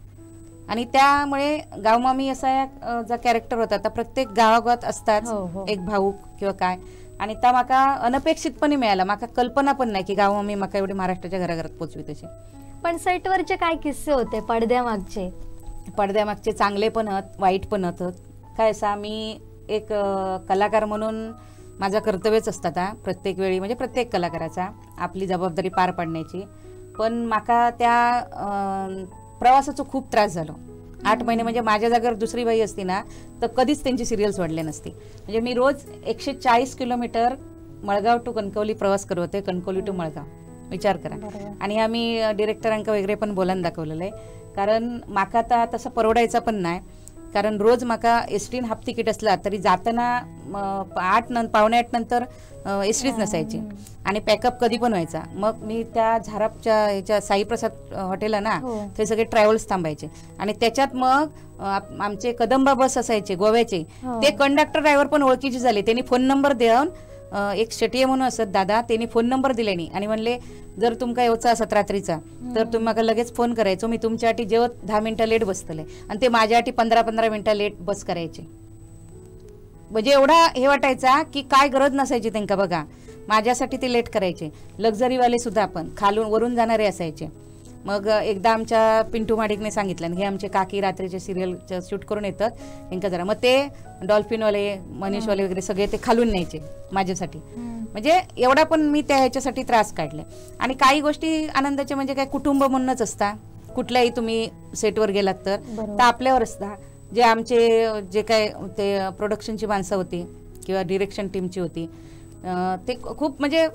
आणि त्यामुळे गावमामी असा जो कॅरेक्टर होता, आता प्रत्येक गावागावात असतात एक भाऊक किंवा काय, आणि त्या माका अनपेक्षितपणे मिळाला. माका कल्पना पण नाही की गावमामी माका एवढी महाराष्ट्राच्या घराघरात पोचवी तशी. पण सेटवरचे काय किस्से होते पडद्यामागचे? पडद्यामागचे चांगले पण होत, वाईट पण होत. काय असं मी एक कलाकार म्हणून माझं कर्तव्यच असतात प्रत्येक वेळी, म्हणजे प्रत्येक कलाकाराचा आपली जबाबदारी पार पाडण्याची. पण माका त्या प्रवासाचा खूप त्रास झालो. 8 महिने म्हणजे माझ्या जागेवर दुसरी बाई असती ना तर कधीच त्यांची सिरियल्स वाढले नसती. म्हणजे मी रोज 140 किलोमीटर मळगाव टू कणकवली प्रवास करत होते, कणकवली टू मळगाव, विचार करा. आणि आम्ही डिरेक्टरांका वगैरे पण बोलायला दाखवलेलं आहे, कारण माका आता तसं परवडायचं पण नाही. कारण रोज माका एसटीन हाफ तिकीट असला तरी जाताना 8-8 नंतर एसटीच नसायची, आणि पॅकअप कधी पण व्हायचा. मग मी त्या झारापच्या ह्याच्या साईप्रसाद हॉटेल आहे ना, ते सगळे ट्रॅव्हल्स थांबायचे. आणि त्याच्यात मग आमचे कदंबा बस असायचे गोव्याचे, ते कंडक्टर ड्रायव्हर पण ओळखीचे झाले. त्यांनी फोन नंबर देऊन, एक शेटिये म्हणून असत दादा, त्यांनी फोन नंबर दिले नाही आणि म्हणले जर तुमका येऊचा असत रात्रीचा तर तुम्ही मला लगेच फोन करायचो, मी तुमच्यासाठी जेवत 10 मिनिटं लेट बसतले, आणि ते माझ्यासाठी 15-15 मिनिटं लेट बस करायचे. म्हणजे एवढा हे वाटायचा की काय गरज नसायची त्यांना, बघा माझ्यासाठी ते लेट करायचे. लक्झरीवाले सुद्धा आपण खालून वरून जाणारे असायचे. मग एकदा आमच्या पिंटू माडिकने सांगितलं, हे आमचे काकी रात्रीचे सिरियल शूट करून येतात त्यांना जरा, मग ते डॉल्फिनवाले मनीषवाले वगैरे सगळे ते खालून न्यायचे माझ्यासाठी. म्हणजे एवढा पण मी त्या ह्याच्यासाठी त्रास काढले. आणि काही गोष्टी आनंदाच्या म्हणजे काय कुटुंब म्हणूनच असता, कुठल्याही तुम्ही सेटवर गेलात बरोबर. तर आपल्यावर असता जे आमचे जे काय ते प्रोडक्शनची माणसं होती किंवा डिरेक्शन टीमची होती ते खूप म्हणजे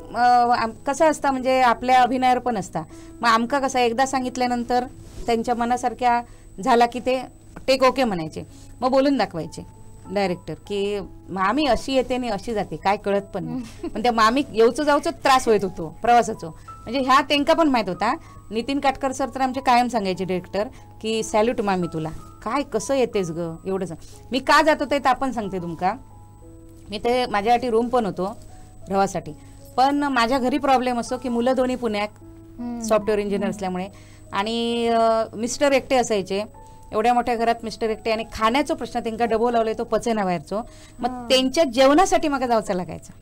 कसं असतं म्हणजे आपल्या अभिनयावर पण असता. मग आमका कसं एकदा सांगितल्यानंतर त्यांच्या मनासारख्या झाला की ते टेक ओके म्हणायचे, मग बोलून दाखवायचे डायरेक्टर की मामी अशी येते आणि अशी जाते काय कळत पण नाही. पण त्या मामी येऊचं जाऊचं त्रास होत होतो प्रवासाचो, म्हणजे ह्या त्यांका पण माहित होता. नितीन काटकर सर तर आमचे कायम सांगायचे डिरेक्टर की सॅल्यूट मामी तुला, काय कसं येतेस ग एवढं सांग. मी का जात होते ते आपण सांगते तुमका. मी ते माझ्यासाठी रूम पण होतो रवासाठी, पण माझ्या घरी प्रॉब्लेम असतो की मुलं दोन्ही पुण्यात सॉफ्टवेअर इंजिनियर असल्यामुळे आणि मिस्टर एकटे असायचे. एवढ्या मोठ्या घरात मिस्टर एकटे आणि खाण्याचा प्रश्न त्यांना डबो लावले तो पचे ना बाहेरचो. मग त्यांच्या जेवणासाठी मला जावचं लागायचं.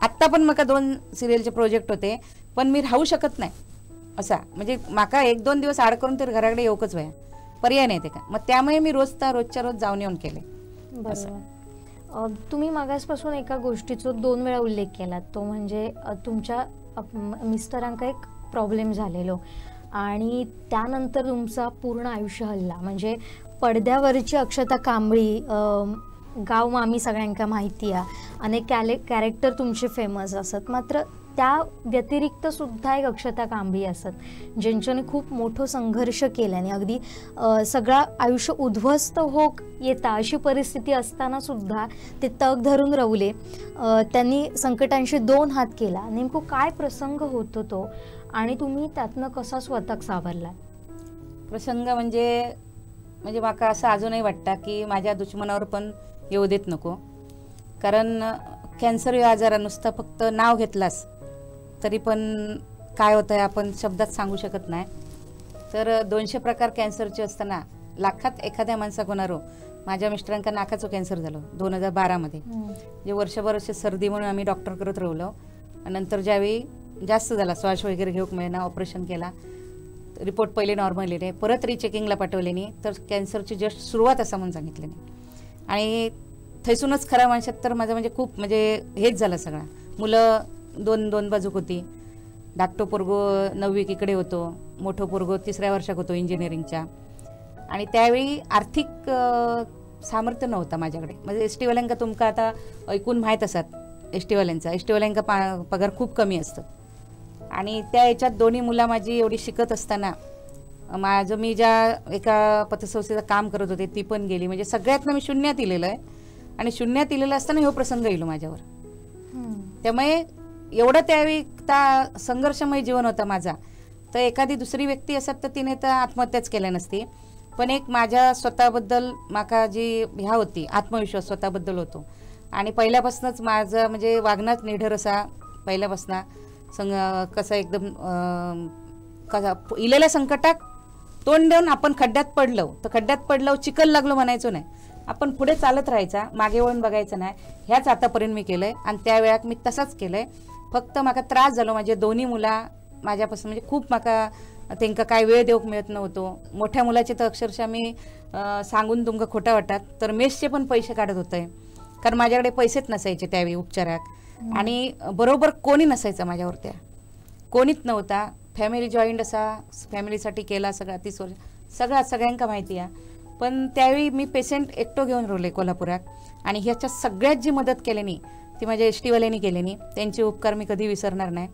आत्ता पण मला 2 सिरियलचे प्रोजेक्ट होते पण मी राहू शकत नाही असा, म्हणजे माका 1-2 दिवस आड करून तर घराकडे येऊकच वया पर्याय नाही ते का. मग त्यामुळे मी रोजच्या रोज जाऊन येऊन केले. बरोबर. तुम्ही मागासपासून एका गोष्टीचा 2 वेळा उल्लेख केला, तो म्हणजे तुमच्या मिस्टरांका एक प्रॉब्लेम झालेलो आणि त्यानंतर तुमचा पूर्ण आयुष्य हल्ला. म्हणजे पडद्यावरची अक्षता कांबळी, गाव मामी सगळ्यांका माहिती आहे, अनेक कॅरेक्टर तुमचे फेमस असत, मात्र त्या व्यतिरिक्त सुद्धा एक अक्षता कांबळी असत ज्यांच्याने खूप मोठं संघर्ष केल्याने अगदी सगळं आयुष्य उद्ध्वस्त होक येता अशी परिस्थिती असताना सुद्धा ते तग धरून राहुले. त्यांनी संकटांशी 2 हात केला. नेमकं काय प्रसंग होतो तो आणि तुम्ही त्यातनं कसा स्वतः सावरला? प्रसंग म्हणजे माका असं अजूनही वाटतं की माझ्या दुश्मनावर पण येऊ देत नको. कारण कॅन्सर या आजारा नुसतं फक्त नाव घेतलास तरी पण काय होतं आहे आपण शब्दात सांगू शकत नाही. तर 200 प्रकार कॅन्सरचे असताना लाखात एखाद्या माणसाक होणारो. माझ्या मिस्टरांका नाकाचं कॅन्सर झालं 2012 जे वर्षभर असे सर्दी म्हणून आम्ही डॉक्टर करत राहिलो. नंतर ज्यावेळी जास्त झाला श्वास वगैरे घेऊक मिळेना, ऑपरेशन केला, रिपोर्ट पहिले नॉर्मल येते, परत रिचेकिंगला पाठवले नाही तर कॅन्सरची जस्ट सुरुवात असं म्हणून सांगितले नाही. आणि थैसूनच खऱ्या माणसात तर माझं म्हणजे खूप म्हणजे हेच झालं सगळं. मुलं 2 बाजूक होती. धाकटो पोरगो 9वी इकडे होतो, मोठो पोरगो 3ऱ्या वर्षात होतो इंजिनिअरिंगच्या. आणि त्यावेळी आर्थिक सामर्थ्य नव्हतं माझ्याकडे. म्हणजे एस टीवाल्यांका तुमका आता ऐकून माहीत असतात एस टीवाल्यांका पगार खूप कमी असतं. आणि त्या याच्यात दोन्ही मुलं माझी एवढी शिकत असताना मी ज्या एका पतसंस्थेचं काम करत होते ती पण गेली. म्हणजे सगळ्यातनं मी शून्यात इलेलं आहे आणि शून्यात इलेलं असताना हा प्रसंग येईल माझ्यावर. त्यामुळे एवढं त्यावेळी त्या संघर्षमय जीवन होता माझा. तर एखादी दुसरी व्यक्ती असत तर तिने तर आत्महत्याच केल्या नसती. पण एक माझ्या स्वतःबद्दल माका जी ह्या होती आत्मविश्वास स्वतःबद्दल होतो. आणि पहिल्यापासूनच माझं म्हणजे वागण्यात निढर असा पहिल्यापासून कसा एकदम कसा इलेल्या संकटात तोंड देऊन आपण खड्ड्यात पडलो चिखल लागलो म्हणायचो नाही. आपण पुढे चालत राहायचा, मागे वळून बघायचं नाही. ह्याच आतापर्यंत मी केलंय आणि त्या वेळात मी तसंच केलंय. फक्त माका त्रास झालो. माझे दोन्ही मुला माझ्यापासून म्हणजे खूप माका त्यांना काय वेळ देऊक मिळत नव्हतो. मोठ्या मुलाचे तर अक्षरशः मी सांगून तुमका खोटा वाटतात तर मेसचे पण पैसे काढत होते. कारण माझ्याकडे पैसेच नसायचे त्यावेळी उपचाराक. आणि बरोबर कोणी नसायचं माझ्यावर, त्या कोणीच नव्हता. फॅमिली जॉईंट असा फॅमिलीसाठी केला सगळा 30 वर्ष सगळ्यांका माहिती आहे. पण त्यावेळी मी पेशंट एकटो घेऊन राहिले कोल्हापुरात. आणि ह्याच्या सगळ्यात जी मदत केल्यानी ती माझ्या एस टीवाल्यांनी केल्यानी त्यांचे उपकार मी कधी विसरणार नाही.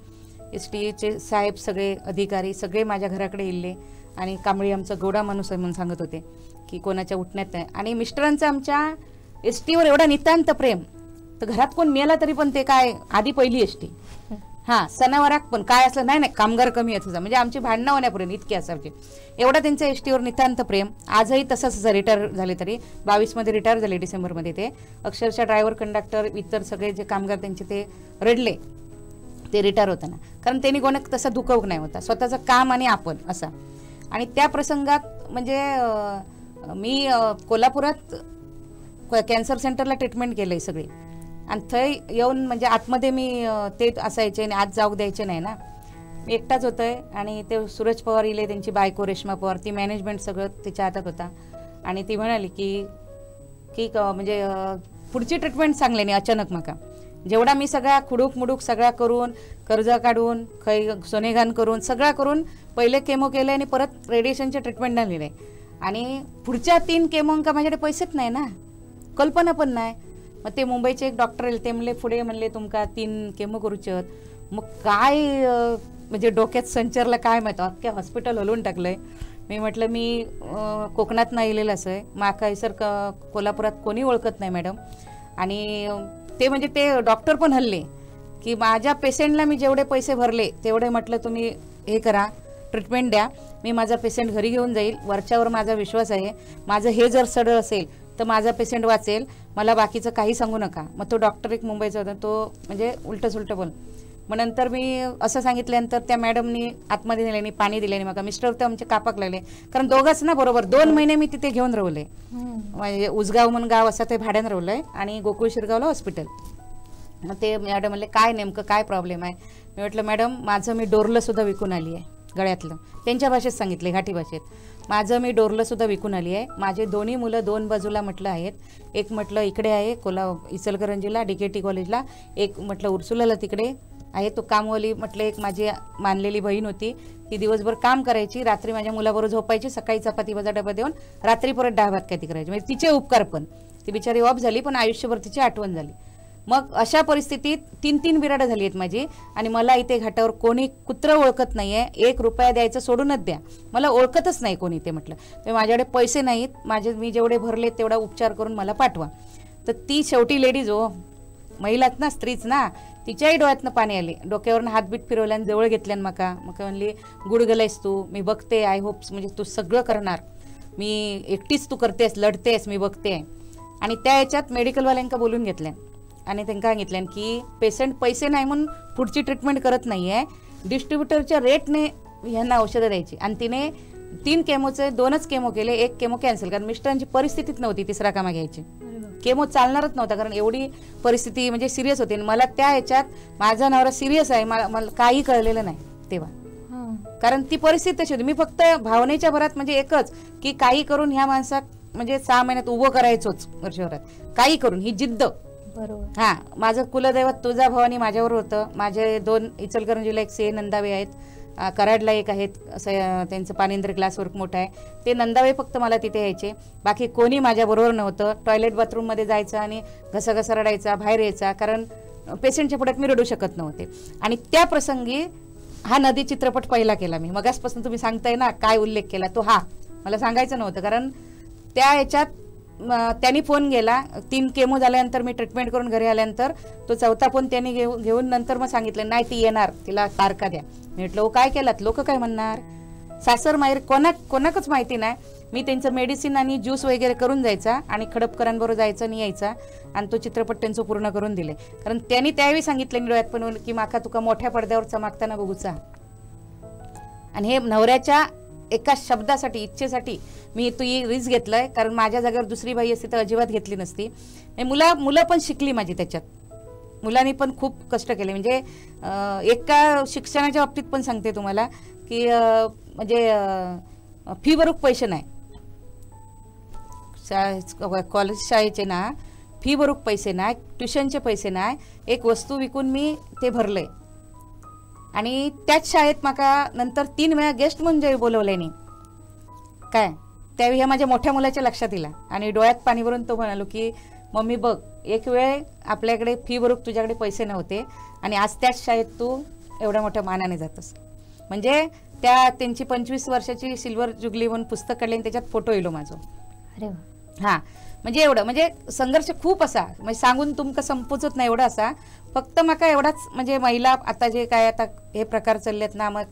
एस टीचे साहेब सगळे अधिकारी सगळे माझ्या घराकडे येले आणि कांबळी आमचा गोडा माणूस आहे म्हणून सांगत होते की कोणाच्या उठण्यात नाही. आणि मिस्टरांचं आमच्या एस टीवर एवढा नितांत प्रेम तर घरात कोण मेला तरी पण ते काय आधी पहिली एस टी सणावाराक पण काय असलं नाही कामगार कमी आहे तुझा, म्हणजे आमची भांडणं होण्यापर्यंत इतके असायचे. एवढा त्यांचं एस टीवर नितांत प्रेम. आजही तसंच रिटायर झाले तरी 22 रिटायर झाले डिसेंबरमध्ये. ते अक्षरशः ड्रायव्हर कंडक्टर इतर सगळे जे कामगार त्यांचे ते रडले ते रिटायर होताना. कारण त्यांनी कोणाक तसं दुखवक नाही होता, स्वतःचं काम आणि आपण असा. आणि त्या प्रसंगात म्हणजे मी कोल्हापुरात कॅन्सर सेंटरला ट्रीटमेंट केलंय सगळी. आणि थंय येऊन म्हणजे आतमध्ये मी ते असायचे आणि आत जाऊ द्यायचे नाही ना. मी एकटाच होतोय आणि ते सूरज पवार इले त्यांची बायको रेश्मा पवार ती मॅनेजमेंट सगळं तिच्या हातात होता. आणि ती म्हणाली की म्हणजे पुढची ट्रीटमेंट सांगले नाही अचानक माका जेवढा मी सगळा खुडूक मुडूक सगळा करून कर्ज काढून सोनेघाण करून सगळा करून पहिले केमो केलं आणि परत रेडिएशनचे ट्रीटमेंटला लिहिले आणि पुढच्या 3 केमोंका माझ्याकडे पैसेच नाही ना, कल्पना पण नाही. मग ते मुंबईचे एक डॉक्टर आले, ते म्हणले पुढे म्हणले तुमका 3 केमो करूचे. मग काय म्हणजे डोक्यात संचरला काय माहिती, अख्ख्या हॉस्पिटल हलवून टाकलंय. मी म्हटलं मी कोकणात नाही गेलेलं असं आहे, माका सर कोल्हापुरात कोणी ओळखत नाही मॅडम. आणि ते म्हणजे ते डॉक्टर पण हल्ले की माझ्या पेशंटला मी जेवढे पैसे भरले तेवढे म्हटलं तुम्ही हे करा, ट्रीटमेंट द्या, मी माझा पेशंट घरी घेऊन जाईल, वरच्यावर माझा विश्वास आहे, माझं हे जर सरळ असेल तर माझा पेशंट वाचेल, मला बाकीचं काही सांगू नका. मग तो डॉक्टर एक मुंबईचा होता, तो म्हणजे उलटं सुलटं बोल. मग नंतर मी असं सांगितल्यानंतर त्या मॅडमनी आतमध्ये नेल्याने पाणी दिल्याने मग मिस्टर तर आमचे कापाक लागले, कारण दोघंच ना बरोबर. 2 महिने मी तिथे घेऊन राहिले, म्हणजे उसगाव म्हणून गाव असं ते भाड्यानं राहिलंय आणि गोकुळ शिरगावला हॉस्पिटल. मग ते मॅडम म्हणले काय नेमकं काय प्रॉब्लेम आहे. मी म्हटलं मॅडम माझं मी डोरलं सुद्धा विकून आली आहे गळ्यातलं, त्यांच्या भाषेत सांगितले घाटी भाषेत, माझं मी डोरलं सुद्धा विकून आली आहे. माझे 2 मुलं 2 बाजूला म्हटलं आहेत, एक म्हटलं इकडे आहे इचलकरंजीला DKT कॉलेजला, एक म्हटलं उर्सुलाला तिकडे आहे, तो कामवाली म्हटलं एक माझी मानलेली बहीण होती, ती दिवसभर काम करायची, रात्री माझ्या मुलाबरोबर झोपायची, सकाळी चपाती भाजा डबा देऊन रात्री परत 10 भात काय ती करायची. म्हणजे तिचे उपकार पण, ती बिचारी ऑफ झाली पण आयुष्यभर तिची आठवण झाली. मग अशा परिस्थितीत 3 बिराडं झाली आहेत माझी आणि मला इथे घाटावर कोणी कुत्र ओळखत नाही आहे, 1 रुपया द्यायचं सोडूनच द्या, मला ओळखतच नाही कोणी. ते म्हटलं तर माझ्याकडे पैसे नाहीत, मी जेवढे भरले तेवढा उपचार करून मला पाठवा. तर ती शेवटी लेडीज महिलाच ना, स्त्रीच ना, तिच्याही डोळ्यातनं पाणी आले, डोक्यावरून हातबीट फिरवल्यानं जवळ घेतल्यानं मका म्हणली गुडगलायस तू, मी बघते, आय होप्स म्हणजे तू सगळं करणार, मी एकटीच तू करतेस, लढतेस, मी बघते. आणि त्या याच्यात मेडिकलवाल्यांका बोलून घेतल्या आणि त्यांना सांगितलं की पेशंट पैसे नाही म्हणून पुढची ट्रीटमेंट करत नाही आहे, डिस्ट्रीब्युटरच्या रेटने ह्यांना औषधं द्यायची. आणि तिने 3 केमोचे 2च केमो केले, 1 केमो कॅन्सल, कारण मिस्टरांची परिस्थितीच नव्हती 3रा कामा घ्यायची, केमो चालणारच नव्हता, कारण एवढी परिस्थिती म्हणजे सिरियस होती. मला त्या ह्याच्यात माझा नवरा सिरियस आहे मला काही कळलेलं नाही तेव्हा, कारण ती परिस्थिती तशी होती. मी फक्त भावनेच्या भरात म्हणजे एकच की काही करून ह्या माणसात म्हणजे 6 महिन्यात उभं करायचोच, वर्षभरात काही करून, ही जिद्द. बरोबर. हा, माझं कुलदैवत तुळजा भवानी माझ्यावर होतं. माझे 2 इचलकरंजीला एक से नंदावे आहेत, कराडला एक आहेत, असं त्यांचं पाणेंद्र ग्लासवर्क मोठं आहे, ते नंदावे फक्त मला तिथे यायचे, बाकी कोणी माझ्याबरोबर नव्हतं. टॉयलेट बाथरूममध्ये जायचं आणि घसा रडायचा, बाहेर यायचा, कारण पेशंटच्या पुढ्यात मी रडू शकत नव्हते. आणि त्या प्रसंगी हा नदी चित्रपट पहिला केला मी. मगासपासून तुम्ही सांगताय ना काय उल्लेख केला, तो हा मला सांगायचं नव्हतं, कारण त्या ह्याच्यात त्यांनी फोन गेला 3 केमो झाल्यानंतर, मी ट्रीटमेंट करून घरी आल्यानंतर तो 4था फोन त्यांनी घेऊन नंतर मग सांगितलं नाही ती येणार, तिला तारखा द्या. म्हटलं काय केलात, लोक काय म्हणणार, सासर माहेर कोणाकच माहिती नाही. मी त्यांचं मेडिसिन आणि ज्यूस वगैरे करून जायचा आणि खडपकरांबरोबर जायचं आणि यायचा आणि तो चित्रपट त्यांचं पूर्ण करून दिले. कारण त्यांनी त्यावेळी सांगितलं डोळ्यात पण की माका तुका मोठ्या पडद्यावर चमकताना बघूचा. आणि हे नवऱ्याच्या एका शब्दासाठी, इच्छेसाठी मी तू रिस्क घेतलंय, कारण माझ्या जागेवर दुसरी बाई असती तर अजिबात घेतली नसती. मुलं पण शिकली माझी त्याच्यात, मुलांनी पण खूप कष्ट केले. म्हणजे एका शिक्षणाच्या बाबतीत पण सांगते तुम्हाला की म्हणजे फी भरूक पैसे नाही, कॉलेज शाळेचे ना फी भरूक पैसे नाही, ट्युशनचे पैसे नाही, एक वस्तू विकून मी ते भरलंय. आणि त्याच शाळेत माका नंतर 3 वेळा गेस्ट म्हणजे बोलवल्याने काय, त्यावेळी ह्या माझ्या मोठ्या मुलाच्या लक्षात येईल आणि डोळ्यात पाणी भरून तो म्हणालो की मम्मी बघ, एक वेळ आपल्याकडे फी भरूक तुझ्याकडे पैसे नव्हते आणि आज त्याच शाळेत तू एवढ्या मोठ्या मानाने जातस. म्हणजे त्यांची 25 वर्षाची सिल्वर जुगली म्हणून पुस्तक काढले आणि त्याच्यात फोटो येलो माझं. अरे हां, म्हणजे एवढं म्हणजे संघर्ष खूप असा, म्हणजे सांगून तुमका संपूचत नाही एवढं असा. फक्त माका एवढाच म्हणजे महिला आता जे काय आता हे प्रकार चाललेत ना, मग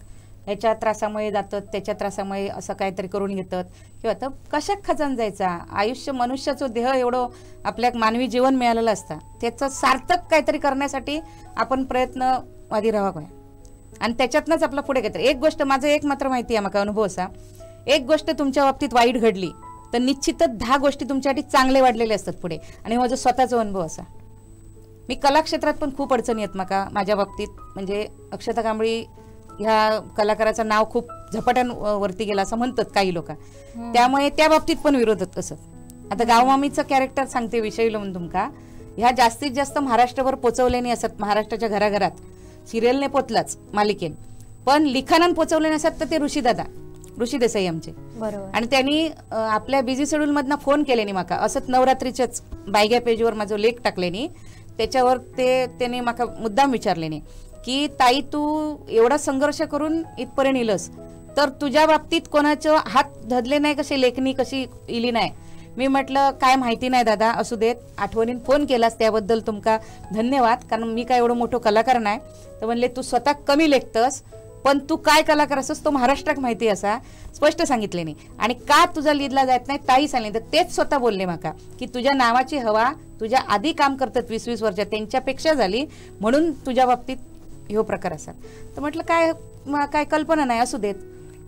ह्याच्या त्रासामुळे जातात, त्याच्या त्रासामुळे असं काहीतरी करून घेतात किंवा तर कशात खजान जायचा. आयुष्य मनुष्याचं देह एवढं आपल्या मानवी जीवन मिळालेलं असतं, त्याचं सार्थक काहीतरी करण्यासाठी आपण प्रयत्नवादी राहावा आणि त्याच्यातनंच आपला पुढे काहीतरी. एक गोष्ट माझं एक मात्र माहिती आहे, माका अनुभव असा, एक गोष्ट तुमच्या बाबतीत वाईट घडली तर निश्चितच 10 गोष्टी तुमच्यासाठी चांगले वाढलेले असतात पुढे. आणि माझा स्वतःचा अनुभव असा, मी कला क्षेत्रात पण खूप अडचणी आहेत माका माझ्या बाबतीत. म्हणजे अक्षता कांबळी ह्या कलाकाराचं नाव खूप झपाट्यावरती गेलं असं म्हणतात काही लोक, त्यामुळे त्या बाबतीत पण विरोधात असत. आता गावमामीचं कॅरेक्टर सांगते विषय लावून तुमका ह्या जास्तीत जास्त महाराष्ट्रभर पोचवलेनी असत, महाराष्ट्राच्या घराघरात सिरियलने पोचलाच मालिकेन, पण लिखाणान पोचवले नसत तर ते ऋषी देसाई आमचे. बरोबर. आणि त्यांनी आपल्या बिझी शेड्यूल मधनं फोन केले नी माका, असंच नवरात्रीच्याच बायग्या पेजवर माझा लेख टाकले नी, त्याच्यावर त्यांनी माका मुद्दाम विचारले नी की ताई तू एवढा संघर्ष करून इथपर्यंत इलस तर तुझ्या बाबतीत कोणाचं हात धरले नाही, कशी लेखणी कशी इली नाही. मी म्हटलं काय माहिती नाही दादा, असू देत, आठवणीन फोन केलास त्याबद्दल तुमका धन्यवाद, कारण मी काय एवढं मोठं कलाकार नाही. तर म्हणले तू स्वतः कमी लेखतस पण तू काय कलाकार असस तो महाराष्ट्राक माहिती असा, स्पष्ट सांगितले नाही. आणि का तुझा लिहिला जात नाही ताई सांगितलं, तर तेच स्वतः बोलले माका की तुझ्या नावाची हवा तुझ्या आधी काम करतात 20-20 वर्ष त्यांच्यापेक्षा झाली, म्हणून तुझ्या बाबतीत ह्यो प्रकार असा. तर म्हटलं काय कल्पना नाही, असू देत.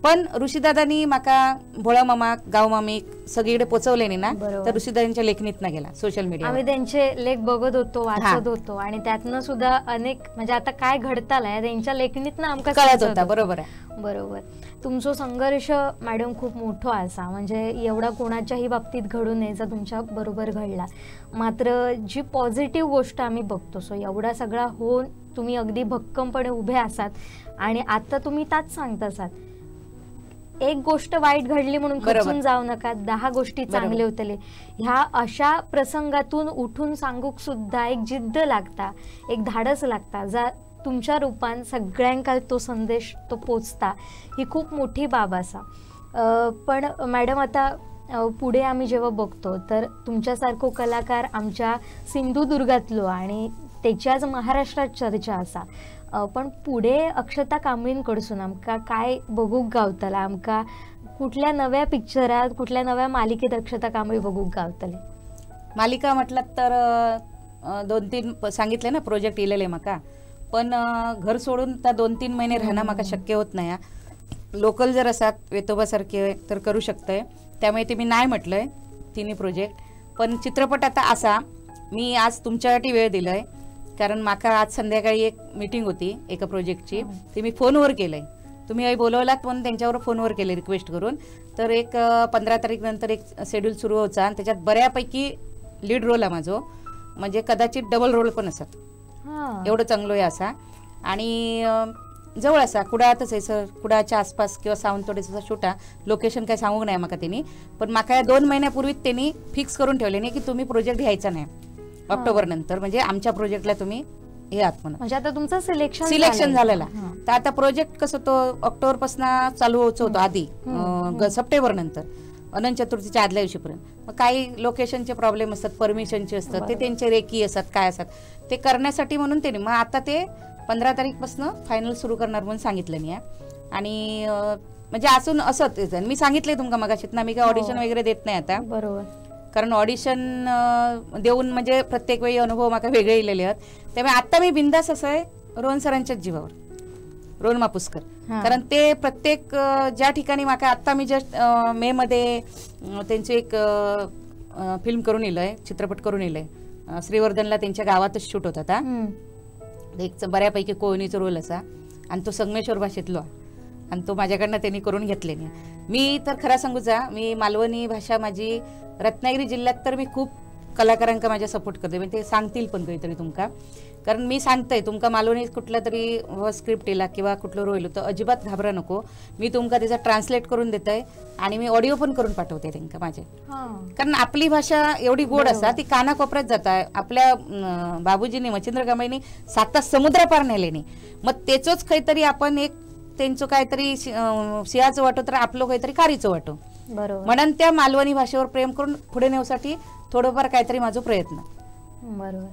पण ऋषीदादांनी माका भोळा मामा गाव मामी सगळीकडे पोचवले नाही ना, तर ऋषीदादांच्या लेखनीत ना गेला सोशल मीडिया. आम्ही त्यांचे लेख बघत होतो, वाचत होतो आणि त्यातनं सुद्धा अनेक म्हणजे आता काय घडतालय त्यांच्या लेखनीतनं आमका कळत होता. बरोबर आहे. बरोबर. तुमचा संघर्ष मॅडम खूप मोठा असा, म्हणजे एवढा कोणाच्याही बाबतीत घडू नये जा तुमच्या बरोबर घडला. मात्र जी पॉझिटिव्ह गोष्ट आम्ही बघतो, सो एवढा सगळा होऊन तुम्ही अगदी भक्कमपणे उभे असात आणि आता तुम्ही त्याच सांगता असात एक गोष्ट वाईट घडली म्हणून खचून जाऊ नका, 10 गोष्टी चांगले होतले. ह्या अशा प्रसंगातून उठून सांगूक सुद्धा एक जिद्द लागता, एक धाडस लागता, जा तुमच्या रूपान सगळ्यांका तो संदेश तो पोचता, ही खूप मोठी बाब असा. पण मॅडम आता पुढे आम्ही जेव्हा बघतो तर तुमच्यासारखो कलाकार आमच्या सिंधुदुर्गातलो आणि त्याच्याच महाराष्ट्रात चर्चा असा. पण पुढे अक्षता कांबळींकडसून आमका काय बघूक गावतला, आमका कुठल्या नव्या पिक्चरात कुठल्या नव्या मालिकेत अक्षता कांबळी बघूक गावतले? मालिका म्हटलं तर 2-3 सांगितले ना प्रोजेक्ट इलेले माका, पण घर सोडून त्या 2-3 महिने राहणं माका शक्य होत नाही. लोकल जर असतात वेतोबासारखे तर करू शकतंय, त्यामुळे ते मी नाही म्हटलंय तिन्ही प्रोजेक्ट. पण चित्रपट आता असा, मी आज तुमच्यासाठी वेळ दिलाय कारण माका आज संध्याकाळी एक मीटिंग होती एका प्रोजेक्टची, ती मी फोनवर केलंय. तुम्ही बोलवलात म्हणून त्यांच्यावर फोनवर केले रिक्वेस्ट करून. तर एक 15 तारीख नंतर एक शेड्यूल सुरू व्हायचा आणि त्याच्यात बऱ्यापैकी लीड रोल आहे माझो, म्हणजे कदाचित डबल रोल पण असत, एवढं चांगलं आहे असा. आणि जवळ असा कुडाळातच आहे सर, कुडाळच्या आसपास किंवा सावंतवाडीचा शूट आहे. लोकेशन काय सांगू नाही माका त्यांनी, पण माका 2 महिन्यापूर्वीच त्यांनी फिक्स करून ठेवले नाही की तुम्ही प्रोजेक्ट घ्यायचा नाही ऑक्टोबर नंतर, म्हणजे आमच्या प्रोजेक्टला तुम्ही हे आहात म्हणून. म्हणजे आता तुमचं सिलेक्शन झालेला. तर आता प्रोजेक्ट कसं तो ऑक्टोबर पासून चालू व्हायचं होतं आधी, सप्टेंबर नंतर अनंत चतुर्थीच्या आदल्या दिवशीपर्यंत. मग काही लोकेशनचे प्रॉब्लेम असतात, परमिशनचे असतात, ते त्यांचे रेकी असतात काय असतात, ते करण्यासाठी म्हणून त्यांनी मग आता ते 15 तारीखपासून फायनल सुरू करणार म्हणून सांगितलं मी. आणि म्हणजे असून असं मी सांगितलंय तुमका मगाशीत ना, मी काय ऑडिशन वगैरे देत नाही आता. बरोबर. कारण ऑडिशन देऊन म्हणजे प्रत्येक वेळी अनुभव माका वेगळे इलेले आहेत. त्यामुळे आता मी बिंदास असं आहे रोहन सरांच्याच जीवावर, रोहन मापुसकर, कारण ते प्रत्येक ज्या ठिकाणी माका आता मी जस्ट मे मध्ये त्यांचे एक फिल्म करून इलंय, चित्रपट करून इलंय. श्रीवर्धनला त्यांच्या गावातच शूट होता आता, एक बऱ्यापैकी कोयनीचा रोल असा आणि तो संगमेश्वर भाषेतलो आणि तो माझ्याकडनं त्यांनी करून घेतले. मी तर खरं सांगू जा, मी मालवणी भाषा माझी रत्नागिरी जिल्ह्यात तर मी खूप कलाकारांका माझ्या सपोर्ट करते, म्हणजे ते सांगतील पण काहीतरी तुमका, कारण मी सांगतंय तुमका मालवणी कुठला तरी स्क्रिप्ट येला किंवा कुठलं रोल तर अजिबात घाबरा नको, मी तुमका त्याचा ट्रान्सलेट करून देतय आणि मी ऑडिओ पण करून पाठवते त्यांना माझे. कारण आपली भाषा एवढी गोड असा ती कानाकोपऱ्यात जात आहे. आपल्या बाबूजींनी मच्छिंद्र कांबळींनी 7 समुद्र पार नेले नाही, मग त्याचंच काहीतरी आपण एक त्यांचं काहीतरी सिंहाचं वाटो तर आपलं काहीतरी खारीचं वाटो. बरोबर. म्हणून त्या मालवणी भाषेवर प्रेम करून पुढे नेण्यासाठी थोडंफार काहीतरी माझा प्रयत्न. बरोबर.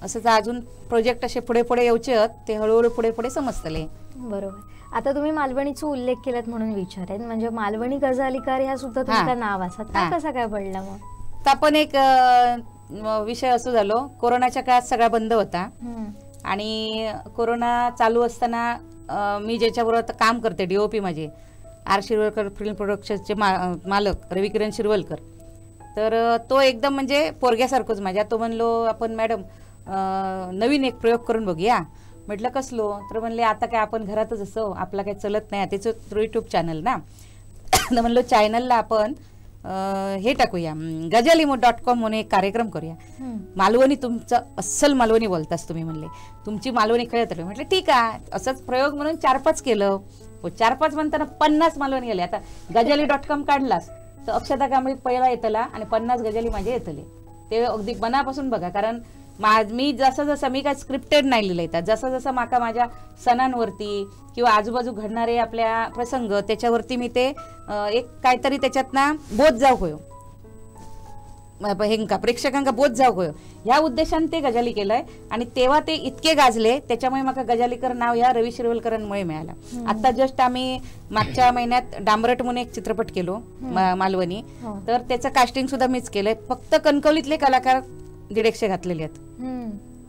असंच अजून प्रोजेक्ट असे पुढे पुढे येऊचे ते हळूहळू पुढे पुढे समजतले. बरोबर. आता तुम्ही मालवणीचा उल्लेख केलात म्हणून विचारेन, म्हणजे मालवणी गझालीकार ह्या सुद्धा तुमचं नाव असत का, कसा काय पडला मग? तर आपण एक विषय असं झालो, कोरोनाच्या काळात सगळा बंद होता आणि कोरोना चालू असताना मी ज्याच्याबरोबर काम करते डीओपी माझे आर शिरवलकर फिल्म प्रोडक्शनचे मालक रविकिरण शिरवलकर, तर तो एकदम म्हणजे पोरग्यासारखंच माझ्या. तो म्हणलो आपण मॅडम नवीन एक प्रयोग करून बघूया. म्हटलं कसलो, तर म्हणले आता काय आपण घरातच असो, आपला काही चलत नाही त्याचं थ्रू यूट्यूब चॅनल ना, तर म्हणलो चॅनलला आपण हे टाकूया, गजाली.com म्हणून एक कार्यक्रम करूया. मालवणी तुमचं अस्सल मालवणी बोलतास तुम्ही म्हणले, तुमची मालवणी कळत आली. म्हटलं ठीक आहे, असंच प्रयोग म्हणून 4-5 केलं. 4-5 म्हणताना 50 मालवणी गेले. आता गजाली.com काढलास तर अक्षता कांबळी पहिला येतला आणि 50 गजाली माझे येतले. ते अगदी मनापासून बघा, कारण मी जसं मी काय स्क्रिप्टेड नाही लिहिलं येतात, जसं माका माझ्या सणांवरती किंवा आजूबाजू घडणारे आपल्या प्रसंग त्याच्यावरती मी ते एक काहीतरी त्याच्यातनं बोध जाऊ होयो, हेंका प्रेक्षकांका बोध जाऊ होयो, ह्या उद्देशाने ते गजाली केलंय. आणि तेव्हा ते इतके गाजले, त्याच्यामुळे मला गजालीकर नाव ह्या रवी शिरवलकरांमुळे मिळालं. आता जस्ट आम्ही मागच्या महिन्यात डांबरट म्हणून एक चित्रपट केलो मालवणी, तर त्याचं कास्टिंग सुद्धा मीच केलंय. फक्त कणकवलीतले कलाकार 150 घातलेले आहेत,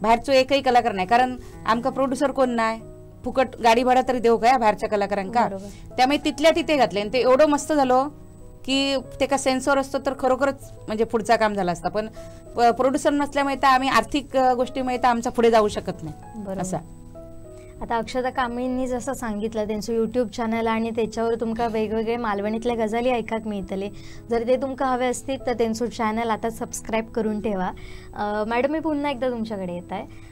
बाहेरचो एकही कलाकार नाही. कारण आमका प्रोड्युसर कोण नाही, फुकट गाडी भाडा तरी देऊ काय बाहेरच्या कलाकारांका. त्यामुळे तिथल्या तिथे घातले आणि ते एवढं मस्त झालं की ते का सेन्सॉर असतो तर खरोखरच म्हणजे पुढचा काम झाला असता. पण प्रोड्युसर नसल्यामुळे तर आम्ही आर्थिक गोष्टीमुळे तर आमचा पुढे जाऊ शकत नाही असा. आता अक्षता कांबळींनी जसं सांगितलं त्यांचं यूट्यूब चॅनल आणि त्याच्यावर तुमका वेगवेगळे मालवणीतल्या गजाली ऐकाक मिळतले. जर ते तुमका हवे असतील तर त्यांचं चॅनल आता सबस्क्राईब करून ठेवा. मॅडम मी पुन्हा एकदा तुमच्याकडे येत आहे.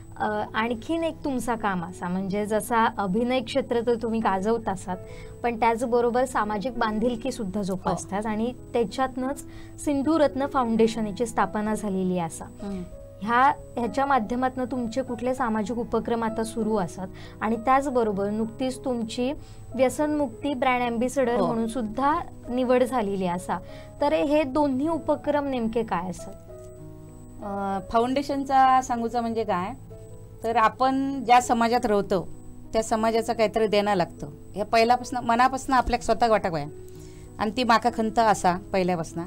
आणखीन एक तुमचा काम असा म्हणजे जसा अभिनय क्षेत्र तर तुम्ही गाजवत असाल, पण त्याचबरोबर सामाजिक बांधिलकी सुद्धा जोपासतात आणि त्याच्यातनंच सिंधुरत्न फाउंडेशनची स्थापना झालेली असा. ह्याच्या माध्यमातून तुमचे कुठले सामाजिक उपक्रम आता सुरू असतात आणि त्याचबरोबर नुकतीच तुमची व्यसनमुक्ती ब्रँड अँबॅसेडर म्हणून सुद्धा निवड झालेली असा. तर हे दोन्ही उपक्रम नेमके काय असतात? फाउंडेशनचा सांगूचा म्हणजे काय, तर आपण ज्या समाजात राहतो त्या समाजाचं काहीतरी देणं लागतं. हे पहिल्यापासून मनापासून आपल्या स्वतः वाटक आहे आणि ती माका खंत असा पहिल्यापासून.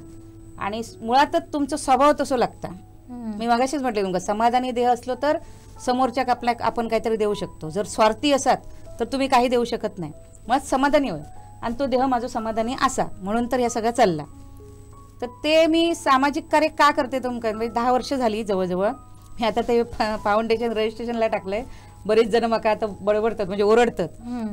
आणि मुळातच तुमचा स्वभाव तसं लागतं. मी मगाशीच म्हटले तुमका, समाधानी देह असलो तर समोरच्या आपण काहीतरी देऊ शकतो. जर स्वार्थी असात तर तुम्ही काही देऊ शकत नाही. मग समाधानी होय आणि तो देह माझा समाधानी असा, म्हणून तर हे सगळं चालला. तर ते मी सामाजिक कार्य का करते तुमका, म्हणजे 10 वर्ष झाली जवळजवळ. मी आता ते फाउंडेशन रजिस्ट्रेशनला टाकलंय. बरेच जण मका आता बडबडतात म्हणजे ओरडतात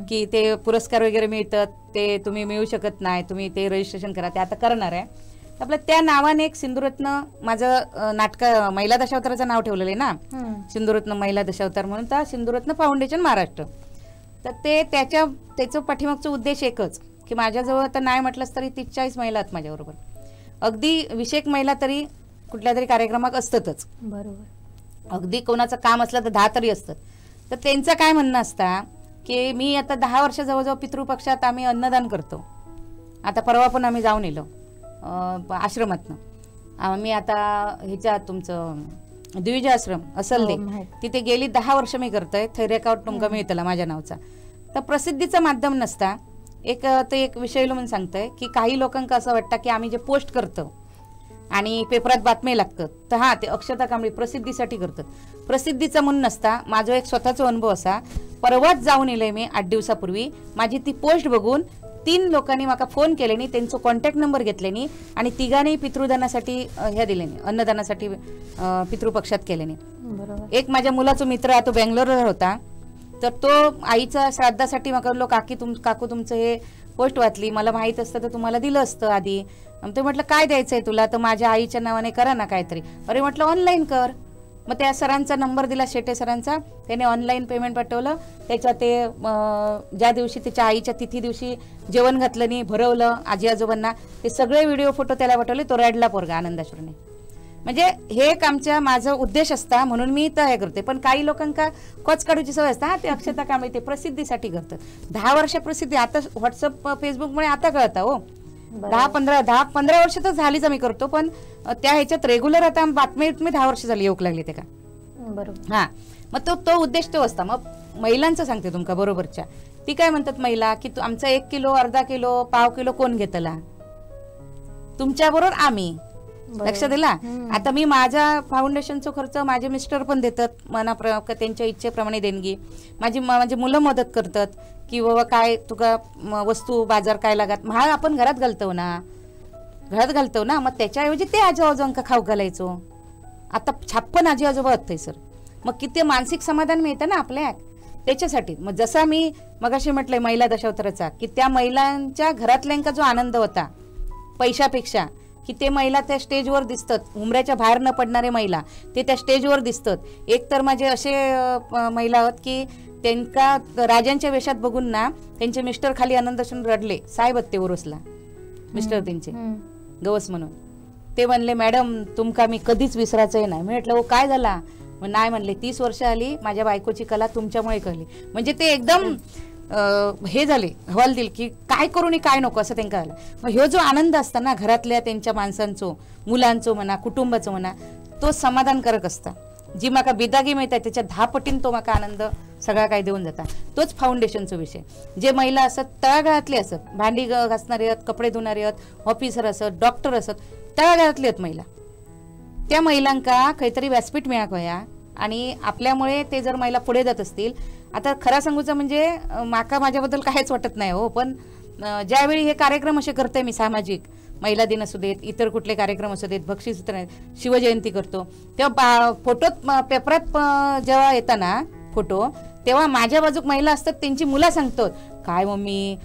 की ते पुरस्कार वगैरे मिळतात ते तुम्ही मिळू शकत नाही, तुम्ही ते रजिस्ट्रेशन करा. ते आता करणार आहे. आपलं त्या नावाने एक सिंधुरत्न माझं नाटक महिला दशावताराचं नाव ठेवलेलं आहे ना, सिंधुरत्न महिला दशावतार म्हणून, तर सिंधुरत्न फाउंडेशन महाराष्ट्र. तर ते त्याचं पाठीमागचा उद्देश एकच की माझ्याजवळ आता नाही म्हटलंच तरी 30-40 महिला आहेत माझ्याबरोबर. अगदी 20 महिला तरी कुठल्या तरी कार्यक्रमात असतातच. बरोबर. अगदी कोणाचं काम असलं तर 10 तरी असतात. तर त्यांचं काय म्हणणं असतं की मी आता 10 वर्ष जवळजवळ पितृपक्षात आम्ही अन्नदान करतो. आता परवा पण आम्ही जाऊन येलो आश्रमातनं. आम्ही आता ह्याच्यात तुमचं द्विज आश्रम असल ते तिथे गेली 10 वर्ष मी करतोय. थैरेकावर तुमका मिळतला माझ्या नावचा. तर प्रसिद्धीचं माध्यम नसता एक विषय म्हणून सांगतोय की काही लोकांना असं वाटतं की आम्ही जे पोस्ट करतो आणि पेपरात बातम्या लागतात तर हा ते अक्षता कांबळी प्रसिद्धीसाठी करतात. प्रसिद्धीचा म्हणून नसता. माझा एक स्वतःचा अनुभव असा, परवाच जाऊन येले मी 8 दिवसापूर्वी. माझी ती पोस्ट बघून 3 लोकांनी मला फोन केल्यानी, त्यांचा कॉन्टॅक्ट नंबर घेतल्यानी आणि तिघांनी पितृदानासाठी ह्या दिल्यानी, अन्नदानासाठी पितृपक्षात केल्यानी. एक माझ्या मुलाचा मित्र तो बेंगलोरला होता. तर तो आईच्या श्राद्धासाठी मला बोललो काकू तुमचं हे पोस्ट वाचली, मला माहीत असतं तर तुम्हाला दिलं असतं आधी. ते म्हटलं काय द्यायचंय तुला, तर माझ्या आईच्या नावाने करा ना काहीतरी. अरे म्हटलं ऑनलाईन कर. मग त्या सरांचा नंबर दिला, शेटे सरांचा. त्याने ऑनलाईन पेमेंट पाठवलं. त्याच्यात ते ज्या दिवशी त्याच्या आईच्या तिथी दिवशी जेवण घातलं नाही, भरवलं आजी आजोबांना, ते सगळे व्हिडिओ फोटो त्याला पाठवले. तो रडला पोरगा आनंदाश्रूने. म्हणजे हे एक माझा उद्देश असता म्हणून मी तर हे करते. पण काही लोकांना कोच काढूची सवय असता, ते अक्षता कांबळी ते प्रसिद्धीसाठी करतात. 10 वर्ष प्रसिद्धी आता व्हॉट्सअप फेसबुकमुळे आता कळता हो. 10-15 वर्ष तर झालीच आम्ही करतो. पण त्या ह्याच्यात रेग्युलर आता बातमी 10 वर्ष झाली येऊक लागली ते का. बरोबर. हा मग तो उद्देश तो असता. मग महिलांचं सांगते तुमका बरोबरच्या, ती काय म्हणतात महिला की आमचा 1 किलो, अर्धा किलो, पाव किलो कोण घेतला, तुमच्या बरोबर आम्ही. लक्ष दिला. आता मी माझ्या फाउंडेशनचा खर्च माझे मिस्टर पण देतात त्यांच्या इच्छेप्रमाणे देणगी. माझी मुलं मदत करतात की बाबा काय तुका वस्तू बाजार काय लागत महाग आपण घरात घालतो ना. मग त्याच्याऐवजी ते आजी आजोबांका खाऊ घालायचो. आता 56 आजी आजोबा आहेत सर. मग किती मानसिक समाधान मिळतं ना आपल्या त्याच्यासाठी. मग जसा मी मगाशी म्हटलंय महिला दशावताराचा की त्या महिलांच्या घरातल्यांका जो आनंद होता पैशापेक्षा, की ते महिला त्या स्टेजवर दिसतात, उमऱ्याच्या बाहेर न पडणारे महिला ते त्या स्टेजवर दिसतात. एक तर माझे असे महिला आहोत की त्यांना राजांच्या वेशात बघून ना त्यांचे मिस्टर खाली आनंदातून रडले. साहेब ते उरुसला मिस्टर त्यांचे गवस म्हणून. ते म्हणले मॅडम तुमका मी कधीच विसरायचंय नाही. मी म्हटलं हो काय झाला? मग नाही म्हणले 30 वर्ष आली माझ्या बायकोची कला तुमच्यामुळे कळली. म्हणजे ते एकदम हे झाले हवाल दिल की काय करू आणि काय नको असं त्यांना झालं. मग ह्यो जो आनंद असता ना घरातल्या त्यांच्या माणसांचो, मुलांचो म्हणा, कुटुंबाचं म्हणा, तो समाधानकारक असता. जी माका बिदागी मिळतात त्याच्या 10 पटीन तो माका आनंद सगळा काय देऊन जाता. तोच फाउंडेशनचा विषय. जे महिला असत तळागाळातले असत, भांडी घासणारे आहेत, कपडे धुणारे आहेत, ऑफिसर असत, डॉक्टर असत, तळागाळातले आहेत महिला. त्या महिलांका काहीतरी व्यासपीठ मिळाक वया आणि आपल्यामुळे ते जर महिला पुढे जात असतील. आता खरा सांगूचं म्हणजे माका माझ्याबद्दल काहीच वाटत नाही हो, पण ज्यावेळी हे कार्यक्रम असे करते मी सामाजिक, महिला दिन असू देत, इतर कुठले कार्यक्रम असू देत, बक्षीस शिवजयंती करतो, तेव्हा फोटोत पेपरात जेव्हा येताना फोटो, तेव्हा माझ्या बाजूक महिला असतात त्यांची मुलं सांगतात काय मम्मी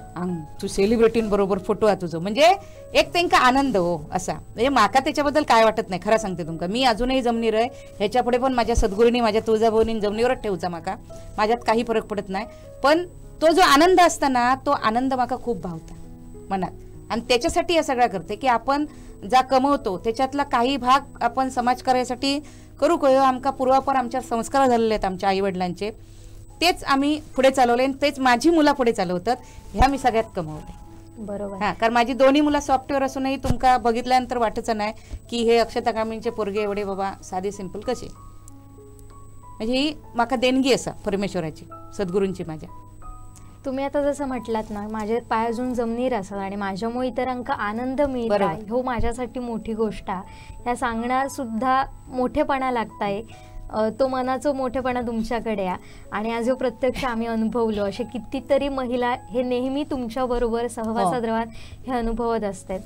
तू सेलिब्रिटींबरोबर फोटो आहे तुझं. म्हणजे एक त्यांचा आनंद हो असा. म्हणजे माका त्याच्याबद्दल काय वाटत नाही. खरं सांगते तुमका मी अजूनही जमनीर आहे. ह्याच्या पुढे पण माझ्या सद्गुरूंनी माझ्या तुळजाभवानी जमनीवरच ठेवचा माका. माझ्यात काही फरक पडत नाही. पण तो जो आनंद असताना तो आनंद माका खूप भावता मनात. आणि त्याच्यासाठी या सगळ्या करते की आपण जा कमवतो त्याच्यातला काही भाग आपण समाजकार्यासाठी करू कयो. आमका पूर्वापार आमच्या संस्कार झालेले आहेत आमच्या आईवडिलांचे, तेच आम्ही पुढे चालवले आणि तेच माझी मुलं पुढे चालवतात. ह्या मी सगळ्यात कमवले. बरोबर. हा, कारण माझी दोन्ही मुलं सॉफ्टवेअर असूनही तुमका बघितल्यानंतर वाटच नाही की हे अक्षता कामींचे पोरगे एवढे बाबा साधे सिंपल कसे. म्हणजे ही माका देणगी असा परमेश्वराची, सद्गुरूंची माझ्या. तुम्ही आता जसं म्हटलात ना माझे पाय अजून जमनीर असतात आणि माझ्यामुळे इतरांका आनंद मिळतो हो माझ्यासाठी मोठी गोष्ट आहे. ह्या सांगण्यात सुद्धा मोठेपणा लागताय. तो मनाचा मोठेपणा तुमच्याकडे आहे आणि आज प्रत्यक्ष आम्ही अनुभवलो. असे कितीतरी महिला हे नेहमी तुमच्याबरोबर सहवासात राहत हे अनुभवत असतात.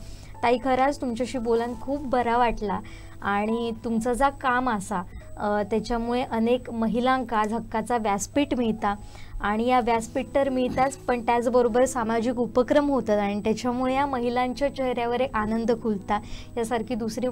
ताई खरंच तुमच्याशी बोलून खूप बरा वाटला आणि तुमचं जा काम असा त्याच्यामुळे अनेक महिलांका आज हक्काचा व्यासपीठ मिळता आणि या व्यासपीठ तर मिळताच पण त्याचबरोबर सामाजिक उपक्रम होतात आणि त्याच्यामुळे या महिलांच्या चेहऱ्यावर एक आनंद खुलता. यासारखी दुसरी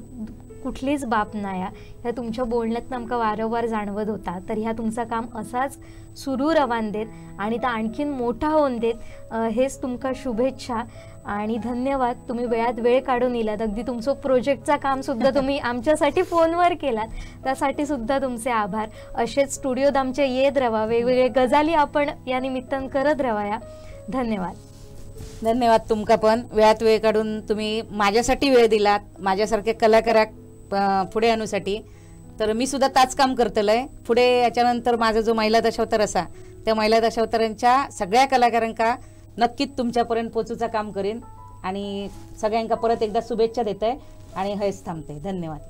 कुठलीच बाब नाही ह्या तुमच्या बोलण्यात आमका वारंवार जाणवत होता. तर ह्या तुमचं काम असाच सुरू रवान देत आणि तो आणखीन मोठा होऊन देत हेच तुमका शुभेच्छा आणि धन्यवाद. तुम्ही वेळात वेळ काढून इलात. अगदी तुमचं प्रोजेक्टचा काम सुद्धा तुम्ही आमच्यासाठी फोनवर केलात त्यासाठी सुद्धा तुमचे आभार. असेच स्टुडिओत आमचे येत राहा, वेगवेगळे गजाली आपण या निमित्तानं करत राहा. धन्यवाद. धन्यवाद तुमका पण वेळात वेळ काढून तुम्ही माझ्यासाठी वेळ दिलात, माझ्यासारख्या कलाकाराक पुढे आणूसाठी. तर मी सुद्धा ताच काम करतलंय पुढे. याच्यानंतर माझा जो महिला दशावतार असा त्या महिला दशावतारांच्या सगळ्या कलाकारांका नक्कीच तुमच्यापर्यंत पोचूचा काम करेन आणि सगळ्यांका परत एकदा शुभेच्छा देते आणि हेच थांबते. धन्यवाद.